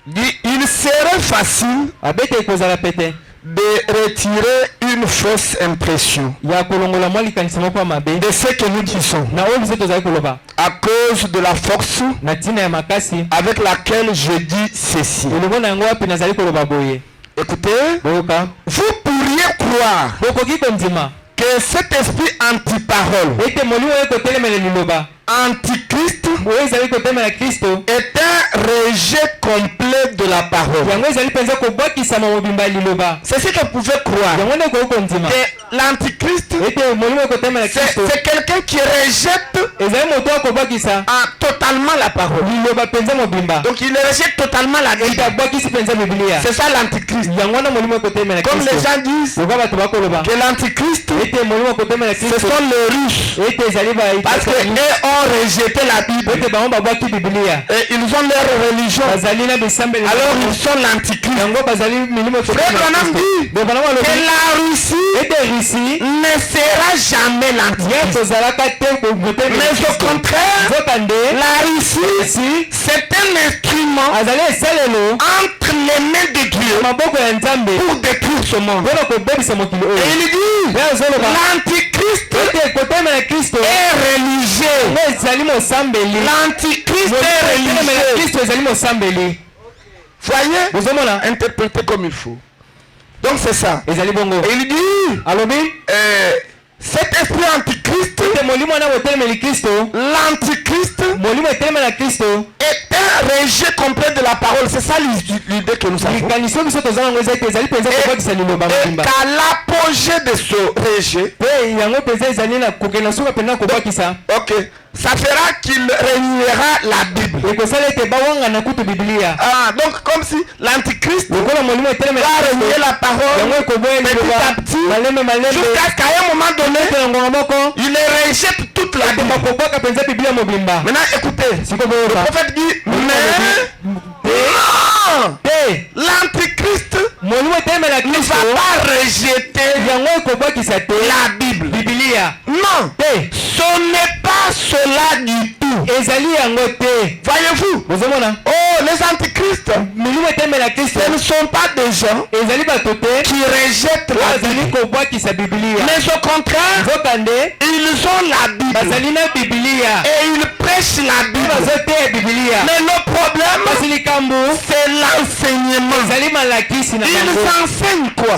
Dit, il serait facile de retirer une fausse impression de ce que nous disons à cause de la force avec laquelle je dis ceci. Écoutez, vous pourriez croire que cet esprit anti-parole, antichrist, est un rejet complet de la parole. C'est ce que vous pouvez croire. Que l'antichrist, c'est quelqu'un qui rejette totalement la parole. Donc il rejette totalement la Bible. C'est ça l'antichrist. Comme les gens disent que l'antichrist, ce sont les Russes. Parce qu'ils ont rejeté la Bible. Et ils ont leur religion. Alors ils sont l'antichrist. Frère Branham dit que la Russie ne sera jamais l'antichrist. Mais au contraire, la Russie, c'est un instrument entre les mains de Dieu pour détruire ce monde. Et il dit, l'antichrist est religieux. L'antichrist est religieux. Voyez, interprétez comme il faut. Donc c'est ça. Et il dit, cet esprit antichrist, l'antichrist est un rejet complet de la parole. C'est ça l'idée que nous avons. Et qu'à l'apogée de ce rejet, ok, ça fera qu'il réunira la Bible. Ah, donc comme si l'antichrist va réunir la parole petit à petit, jusqu'à qu'à un moment donné, il rejette toute la Bible. Maintenant écoutez, le prophète dit, mais l'antichrist ne va pas rejeter la Bible. Non, ce n'est pas cela du tout. Voyez-vous, oh, les antichrists, ce ne sont pas des gens qui rejettent la Bible. Mais au contraire, ils ont la Bible et ils prêchent la Bible. Mais le problème, c'est l'enseignement. Ils enseignent quoi?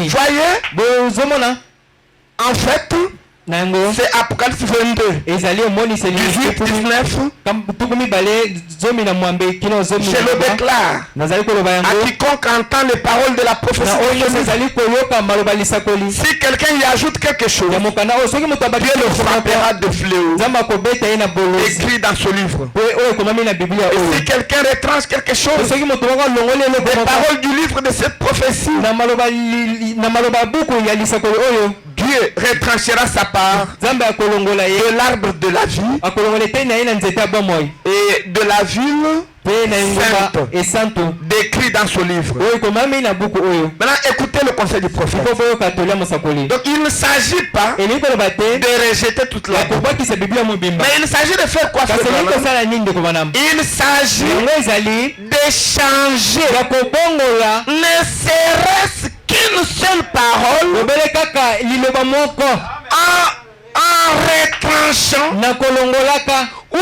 Voyez, en fait, c'est Apocalypse 22. 18, 19. Je le déclare à quiconque entend les paroles de la prophétie. Si quelqu'un y ajoute quelque chose, Dieu le frappera de fléau. Écrit dans ce livre. Et si quelqu'un retranche quelque chose, les paroles du livre de cette prophétie, Dieu retranchera sa part de l'arbre de la vie et de la ville sainte, décrit dans ce livre. Maintenant écoutez le conseil du prophète. Donc il ne s'agit pas de rejeter toute la Bible, mais il s'agit de faire quoi? Il s'agit d'échanger ne serait-ce qu'une seule parole en retranchant ou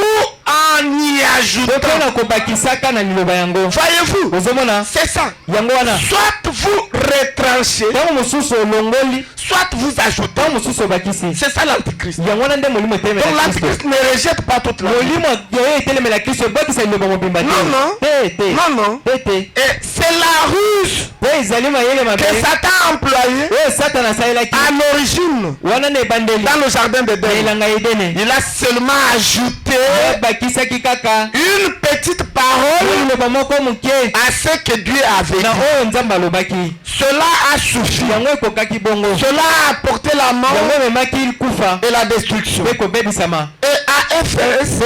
en y ajoutant. Voyez-vous, c'est ça. Soit vous retranchez, soit vous ajoutez. C'est ça l'antichrist. Donc l'antichrist ne rejette pas toute la Bible. Non. Et c'est la ruse que Satan a employée à l'origine dans le jardin d'Éden. Il a seulement ajouté une petite petite parole à ce que Dieu avait dit. Cela a suffi. Cela a apporté la mort et la destruction. Et à Éphèse,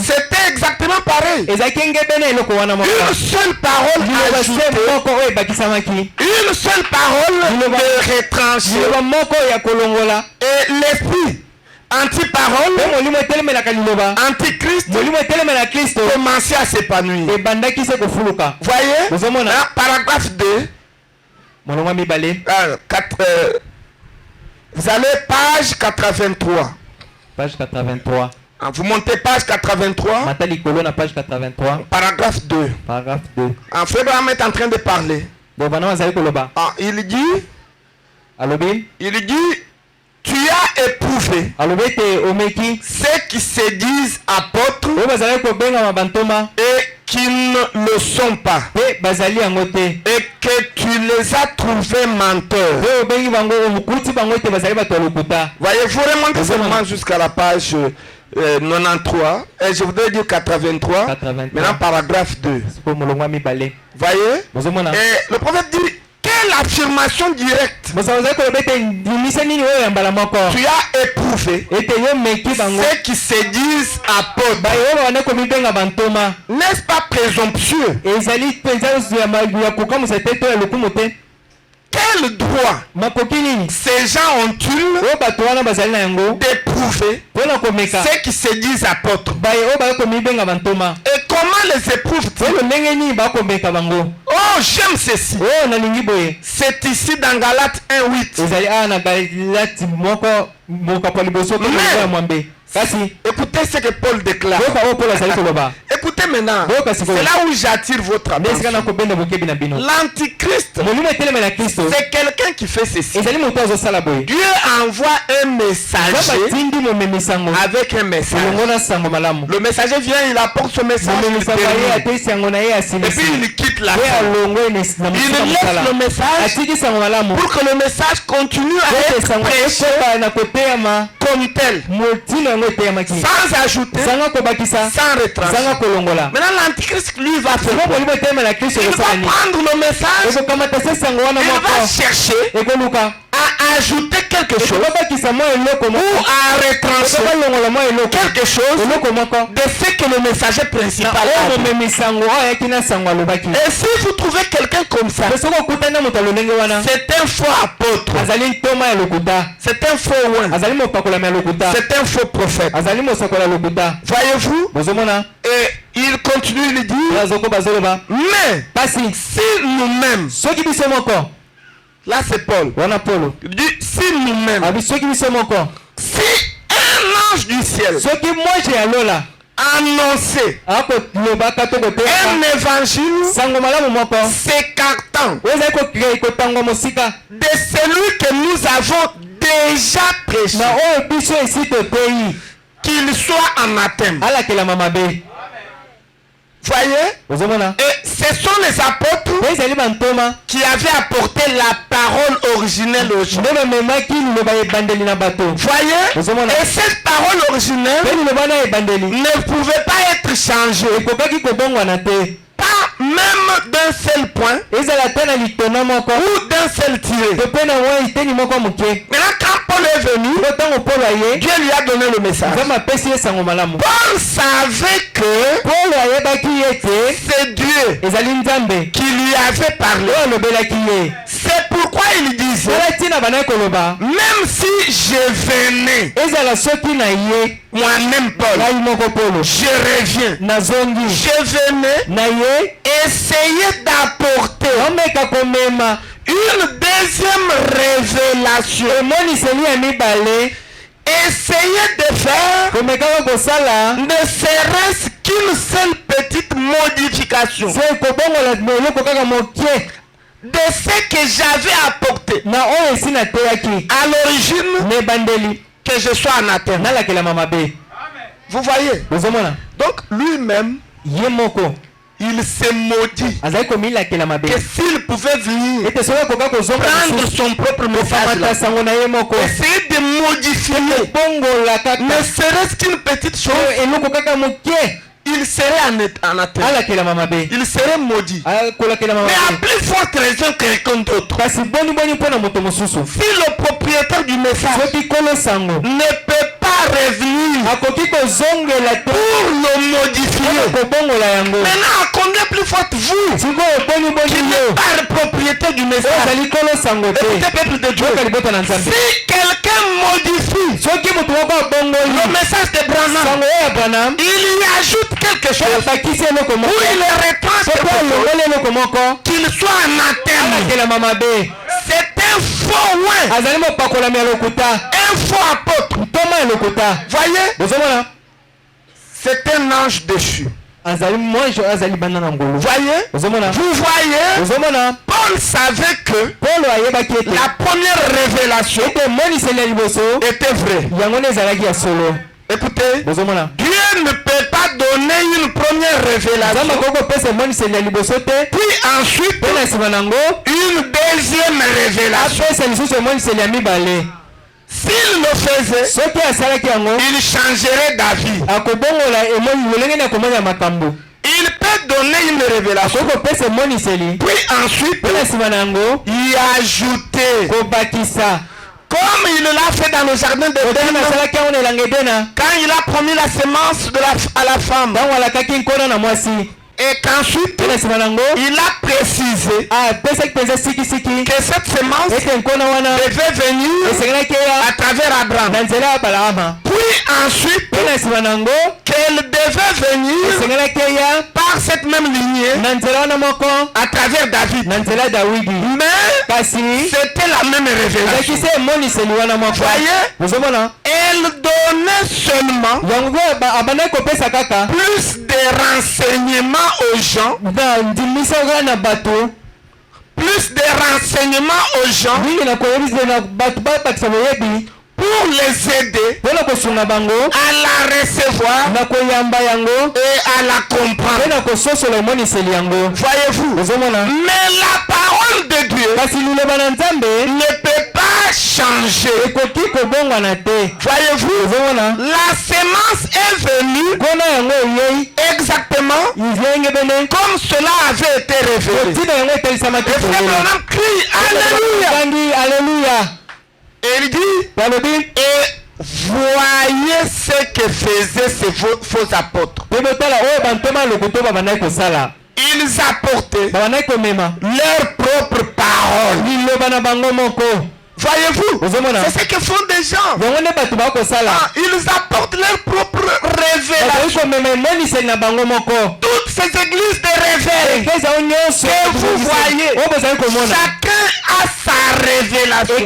c'était exactement pareil. Une seule parole ajoutée, une seule parole de retranchée. Et l'esprit anti-parole, anti-Christ, commençait à s'épanouir. Voyez, paragraphe 2. Vous allez page 83. Page 83. Vous montez page 83. Paragraphe 2. Paragraphe 2. Frère Abraham est en train de parler. Il dit, tu as éprouvé ceux qui se disent apôtres et qui ne le sont pas, et que tu les as trouvés menteurs. Voyez-vous, remontez seulement jusqu'à la page 93, et je voudrais dire 83, maintenant paragraphe 2. Voyez, et le prophète dit, quelle affirmation directe. Tu as éprouvé ceux qui se disent apôtres. N'est-ce pas présomptueux? Quel droit ces gens ont-ils d'éprouver ceux qui se disent apôtres? Et comment les éprouvent-ils? Oh, j'aime ceci. C'est ici dans Galates 1:8. Écoutez ce que Paul déclare. Écoutez maintenant. C'est là où j'attire votre attention. L'antichrist, c'est quelqu'un qui fait ceci. Dieu envoie un messager avec un message. Le messager vient, il apporte ce message, et puis il quitte la femme. Il laisse le message pour que le message continue à être prêché comme tel, sans ajouter, sans retrancher. Maintenant l'antichrist lui va faire, il va prendre le message, il va chercher à ajouter quelque chose ou à retrancher quelque chose de ce que le messager principal a dit. Et si vous trouvez quelqu'un comme ça, c'est un faux apôtre, c'est un faux oin, c'est un faux prophète. Voyez-vous? Et il continue, il dit, mais si nous-mêmes, là c'est Paul, il dit, si nous-mêmes, si un ange du ciel annoncer un évangile s'écartant de celui que nous avons déjà prêché, qu'il soit anathème. Voyez? Et ce sont les apôtres qui avaient apporté la parole originelle aux gens. Voyez? Et cette parole originelle ne pouvait pas être changée. Pas même d'un seul point ou d'un seul tiré. Maintenant quand Paul est venu, Dieu lui a donné le message. Paul savait que c'est Dieu qui lui avait parlé. C'est pourquoi il disait, même si je venais, moi-même Paul, je reviens, je venais essayer d'apporter une deuxième révélation, essayer de faire ne serait-ce qu'une seule petite modification de ce que j'avais apporté à l'origine, que je sois anathème. Vous voyez? Donc lui-même, il s'est maudit que s'il pouvait venir prendre son propre message, essayer de modifier ne serait-ce qu'une petite chose, il serait anathème. Il serait maudit. Mais à plus forte raison que quelqu'un d'autre. Si le propriétaire du message ne peut pas revenir pour le modifier, maintenant à combien plus forte vous qui n'êtes pas le propriétaire du message? Écoutez, peuple de Dieu, si quelqu'un modifie le message de Branham, il y ajoute quelque chose, ou il retrace qu'il soit anathème. C'est un faux ouais, un faux apôtre. Voyez, c'est un ange déchu. Voyez, vous voyez, Paul savait que la première révélation était vraie. Écoutez, Dieu ne peut pas donner une première révélation puis ensuite une deuxième révélation. S'il le faisait, il changerait d'avis. Il peut donner une révélation puis ensuite y ajouter, comme il l'a fait dans le jardin d'Éden, quand il a promis la semence à la femme, et qu'ensuite il a précisé que cette semence devait venir à travers Abraham, puis ensuite qu'elle devait venir par cette même lignée à travers David. Mais c'était la même révélation. Voyez, elle donnait seulement plus de renseignements aux gens, plus de renseignements aux gens pour les aider à la recevoir et à la comprendre. Voyez-vous, mais la parole de Dieu ne peut pas changer. Voyez-vous, la semence est venue exactement comme cela avait été révélé. Et frère Branham crie Alléluia. Et il dit, et voyez ce que faisaient ces faux apôtres. Ils apportaient leur propre parole. Voyez-vous, c'est ce que font des gens. Ils apportent leur propre révélation. Toutes ces églises de réveil que vous voyez, chacun a sa révélation de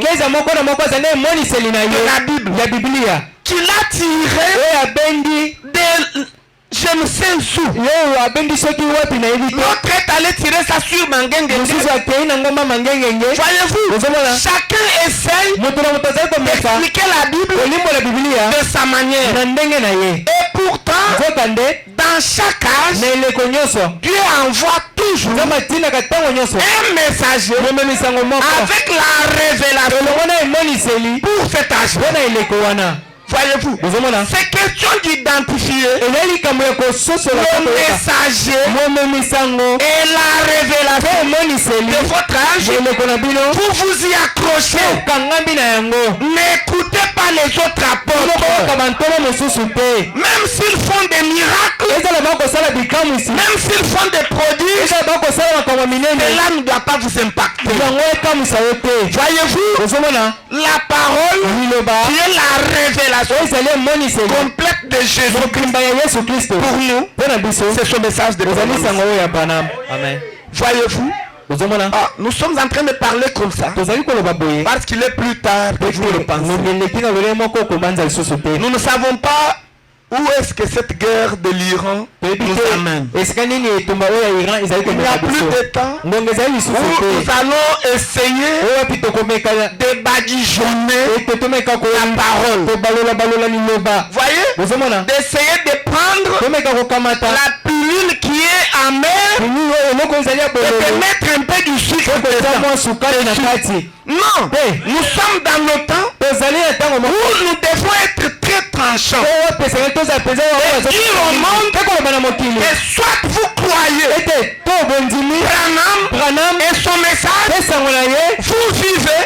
la Bible qu'il a tiré de je ne sais où. L'autre est allé tirer ça sur Mangenge. Voyez-vous, chacun essaye d'expliquer la Bible de sa manière. Et pourtant, dans chaque âge, Dieu envoie toujours un messager avec la révélation pour cet âge. Voyez-vous, c'est question d'identifier le messager et la révélation de votre âge. Vous vous y accrochez. N'écoutez pas les autres apôtres. Même s'ils font des miracles, même s'ils font des prodiges, cela ne doit pas vous impacter. Voyez-vous, la parole qui est la révélation complète de Jésus pour nous, c'est ce message de Branham. Voyez-vous, nous sommes en train de parler comme ça parce qu'il est plus tard que vous le pensez. Nous ne savons pas où est-ce que cette guerre de l'Iran nous amène. Il n'y a plus de temps où nous allons essayer de badigeonner la parole. Voyez, d'essayer de prendre la pilule qui est amère et de mettre un peu du sucre dedans. Non, nous sommes dans le temps où nous devons être très tranchant et dire au monde que soit vous croyez Branham et son message, vous vivez,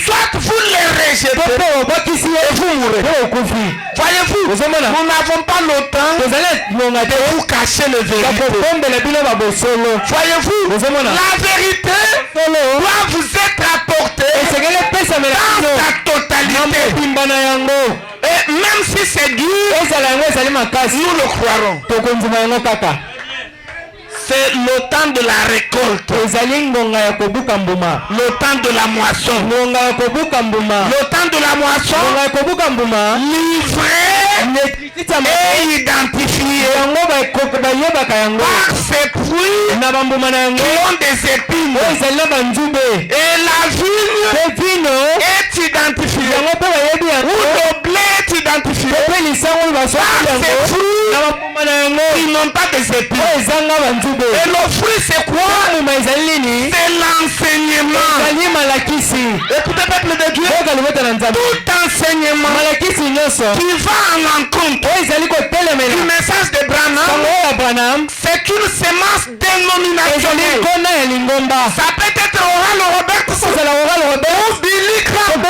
soit vous les rejetez et vous mourrez. Voyez-vous, nous n'avons pas le temps de vous cacher le vérité. Voyez-vous, la vérité doit vous être apportée dans sa totalité. Et même si c'est dur, nous le croirons. C'est le temps de la récolte. Le temps de la moisson. Le temps de la moisson. Livré et identifié par ses fruits qui ont des épines. Et la vigne est identifiée. Ou le blé est identifié par ses fruits qui n'ont pas des épines. Et le fruit c'est quoi? C'est l'enseignement. Écoutez peuple de Dieu, tout enseignement qui va en l'encontre du message de Branham, c'est une semence dénominationnelle. Ça peut être Oral Roberto ou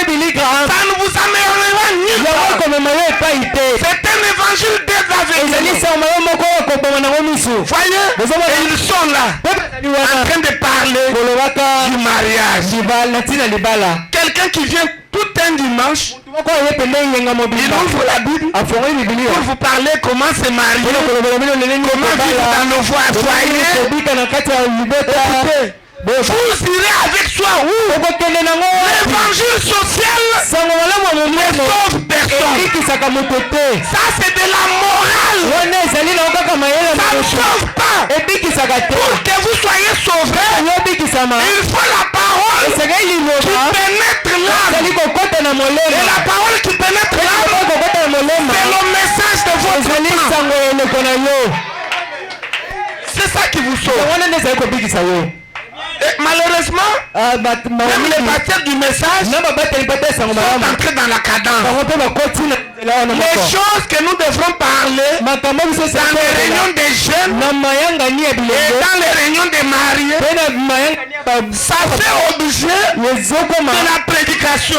Billy Graham. Ça ne vous amènera nulle part. C'est un évangile désavéré. Voyez, et ils sont là en train de parler du mariage. Quelqu'un qui vient tout un dimanche, il ouvre la Bible pour vous parler comment se marier, comment vivre dans nos foyers. Vous irez avec soi où l'évangile social ne sauve personne. Ça c'est de la morale. Ça ne sauve pas. Pour que vous soyez sauvés, il faut la parole qui pénètre l'âme. Et la parole qui pénètre l'âme, c'est le message de votre temps. C'est ça qui vous sauve. Et malheureusement, même les pasteurs du message sont entrés dans la cadence. Les choses que nous devrons parler dans les réunions des jeunes et dans les réunions des mariés, ça fait objet de la prédication.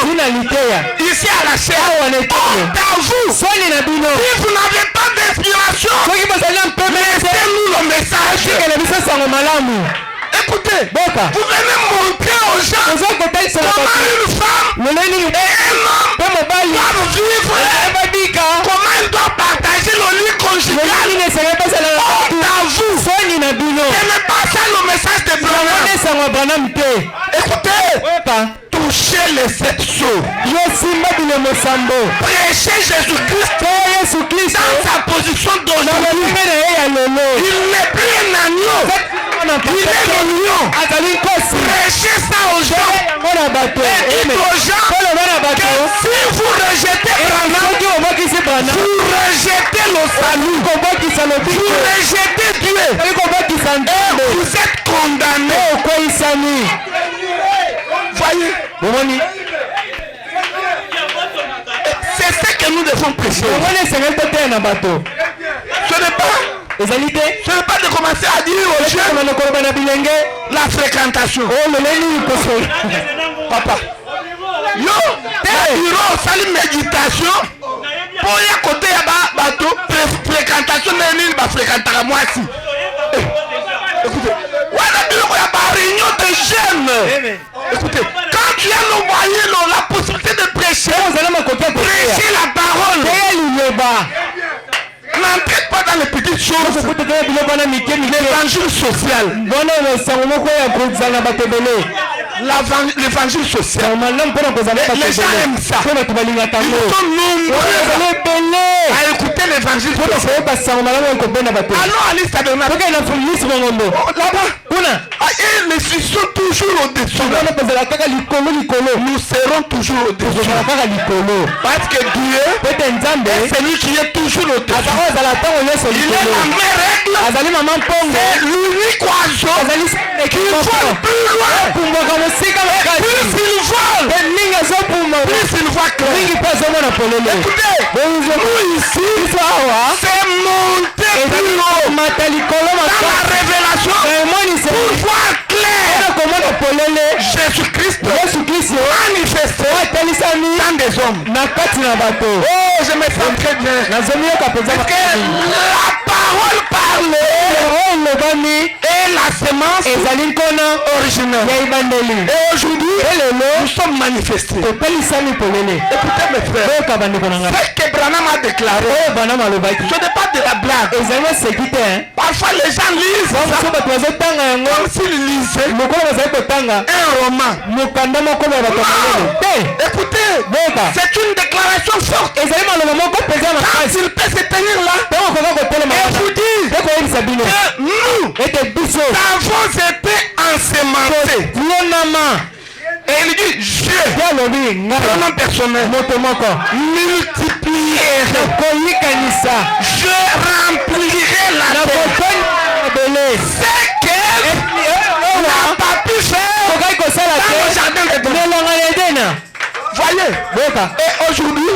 Ici à la chair, dans vous, si vous n'avez pas d'inspiration, laissez-nous le message. Écoutez, vous venez montrer aux gens comment une femme et un homme doivent vivre, comment ils doivent partager le lit conjugal. Dans vous, ce n'est pas ça le message de Branham. Écoutez, touchez les sept sceaux. Prêchez Jésus-Christ dans sa position d'aujourd'hui. Il n'est plus un agneau. Il est le lion. Prêchez ça aux gens. Et dites aux gens que si vous rejetez Branham, vous rejetez le salut. Vous rejetez Dieu. Et vous êtes condamnés. Voyez. C'est ce que nous devons prêcher. Ce n'est pas de commencer à dire aux jeunes la fréquentation. Papa. Yo, bureau, salut méditation. Pour y côté à bateau, fréquentation n'est pas fréquentation moi aussi. Écoutez, voilà il y a réunion de jeunes. Écoutez, quand tu as le moyen, la possibilité de prêcher la parole. N'entrez pas dans les petites choses. L'évangile social. L'évangile social. Les gens aiment ça. Ils sont nombreux à écouter l'évangile social. Allons à l'Instagram. Là-bas. Et les filles sont toujours au-dessus. Nous serons toujours au-dessus. Parce que Dieu est celui qui est toujours au-dessus. Il est la même règle. C'est l'unique oiseau qui vole plus loin. Plus il vole, plus il voit clair. Écoutez, nous ici, c'est monter plus haut. Dans la révélation, pour voir clair Jésus-Christ manifesté dans des hommes. Oh, je me sens très bien. Parce que la parole parle et la semence originale. Et aujourd'hui, nous sommes manifestés. Écoutez mes frères, ce que Branham a déclaré, ce n'est pas de la blague. Parfois les gens lisent ça comme s'ils lisaient un roman. Écoutez, c'est une déclaration forte. Quand il peut se tenir là et vous dire que nous avons été ensemencés. Et il dit, je, pronom personnel, multiplier, je remplirai la terre. C'est qu'elle n'a pas pu faire dans le jardin d'Éden. Voyez, et aujourd'hui,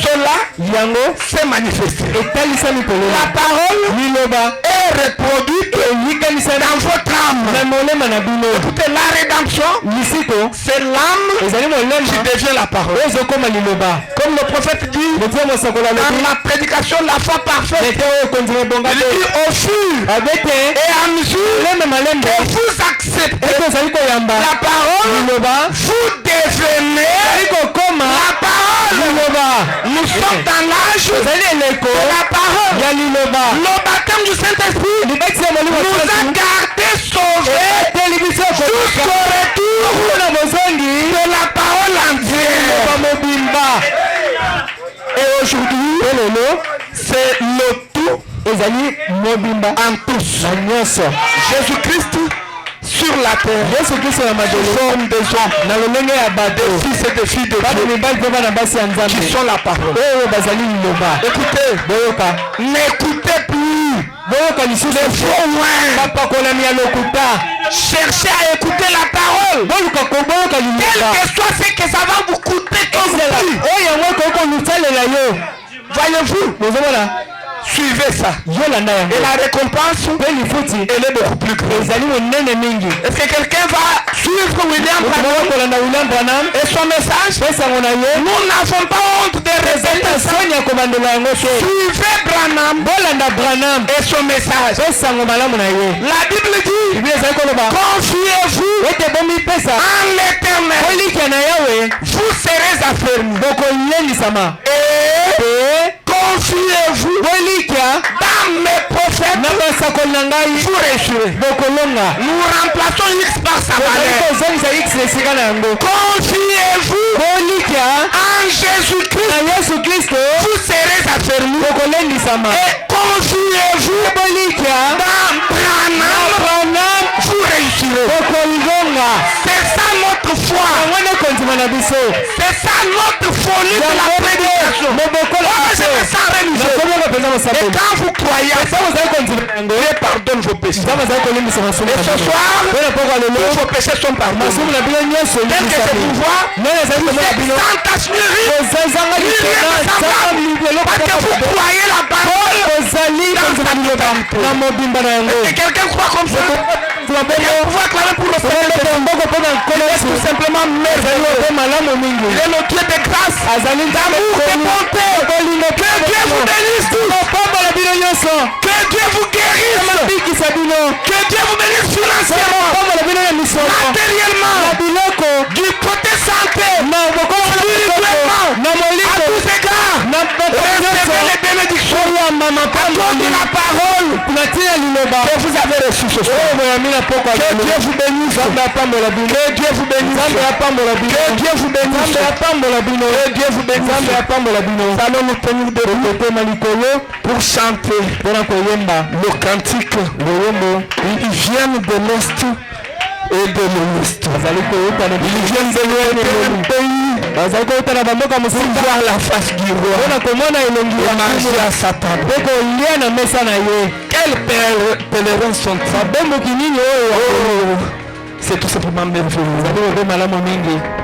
cela s'est manifesté. La parole est reproduite dans votre âme. Écoutez, la rédemption, c'est l'âme qui devient la parole. Comme le prophète dit dans la prédication de la foi parfaite, il dit au fur et à mesure que vous acceptez la parole, vous devenez la parole. Nous sommes dans l'âge de la parole. Le baptême du Saint-Esprit nous a gardés sauvés jusqu'au retour de la parole entière. Et aujourd'hui, c'est le tout en tous. Jésus-Christ sur la terre, des hommes, des fils et des filles de Dieu qui sont la parole. Écoutez, n'écoutez plus les faux loin. Cherchez à écouter la parole. Quel que soit ce que ça va vous coûter comme voyez-vous, suivez ça. Et la récompense, elle est beaucoup plus grande. Est-ce que quelqu'un va suivre William Branham et son message? Nous n'avons pas honte de répéter ça. Suivez Branham et son message. La Bible dit, confiez-vous en l'Éternel, vous serez affermis. Et confiez-vous dans mes prophètes, vous réussirez. Nous remplaçons X par sa valeur. Confiez-vous en Jésus-Christ, vous serez affermis. Et confiez-vous dans Branham, vous réussirez. C'est ça notre foi. C'est ça notre folie de la prédication. Et quand vous croyez à ça, Dieu pardonne vos péchés. Et ce soir, tous vos péchés sont pardonnés. Dès que je vous vois, vous êtes sans tache ni ride. Parce que vous croyez la parole dans quelqu'un croit comme ça. Il y a un pouvoir clair pour le Seigneur. Est tout simplement merveilleux. Il est le Dieu de grâce, d'amour, de bonté. Que Dieu vous bénisse tous. Que Dieu vous guérisse. Que Dieu vous bénisse financièrement, matériellement, du côté santé, spirituellement, à tous égards. Recevez les bénédictions à cause de la parole que vous avez reçue ce soir. Que Dieu vous bénisse. Que Dieu vous bénisse. Que Dieu vous bénisse. Que Dieu vous bénisse. Nous allons nous tenir debout pour chanter le cantique Ils viennent de l'Est et de l'Ouest. Ils viennent de loin pays pour voir la face du roi et manger à sa table. Quels pèlerins sont-ils? C'est tout simplement merveilleux.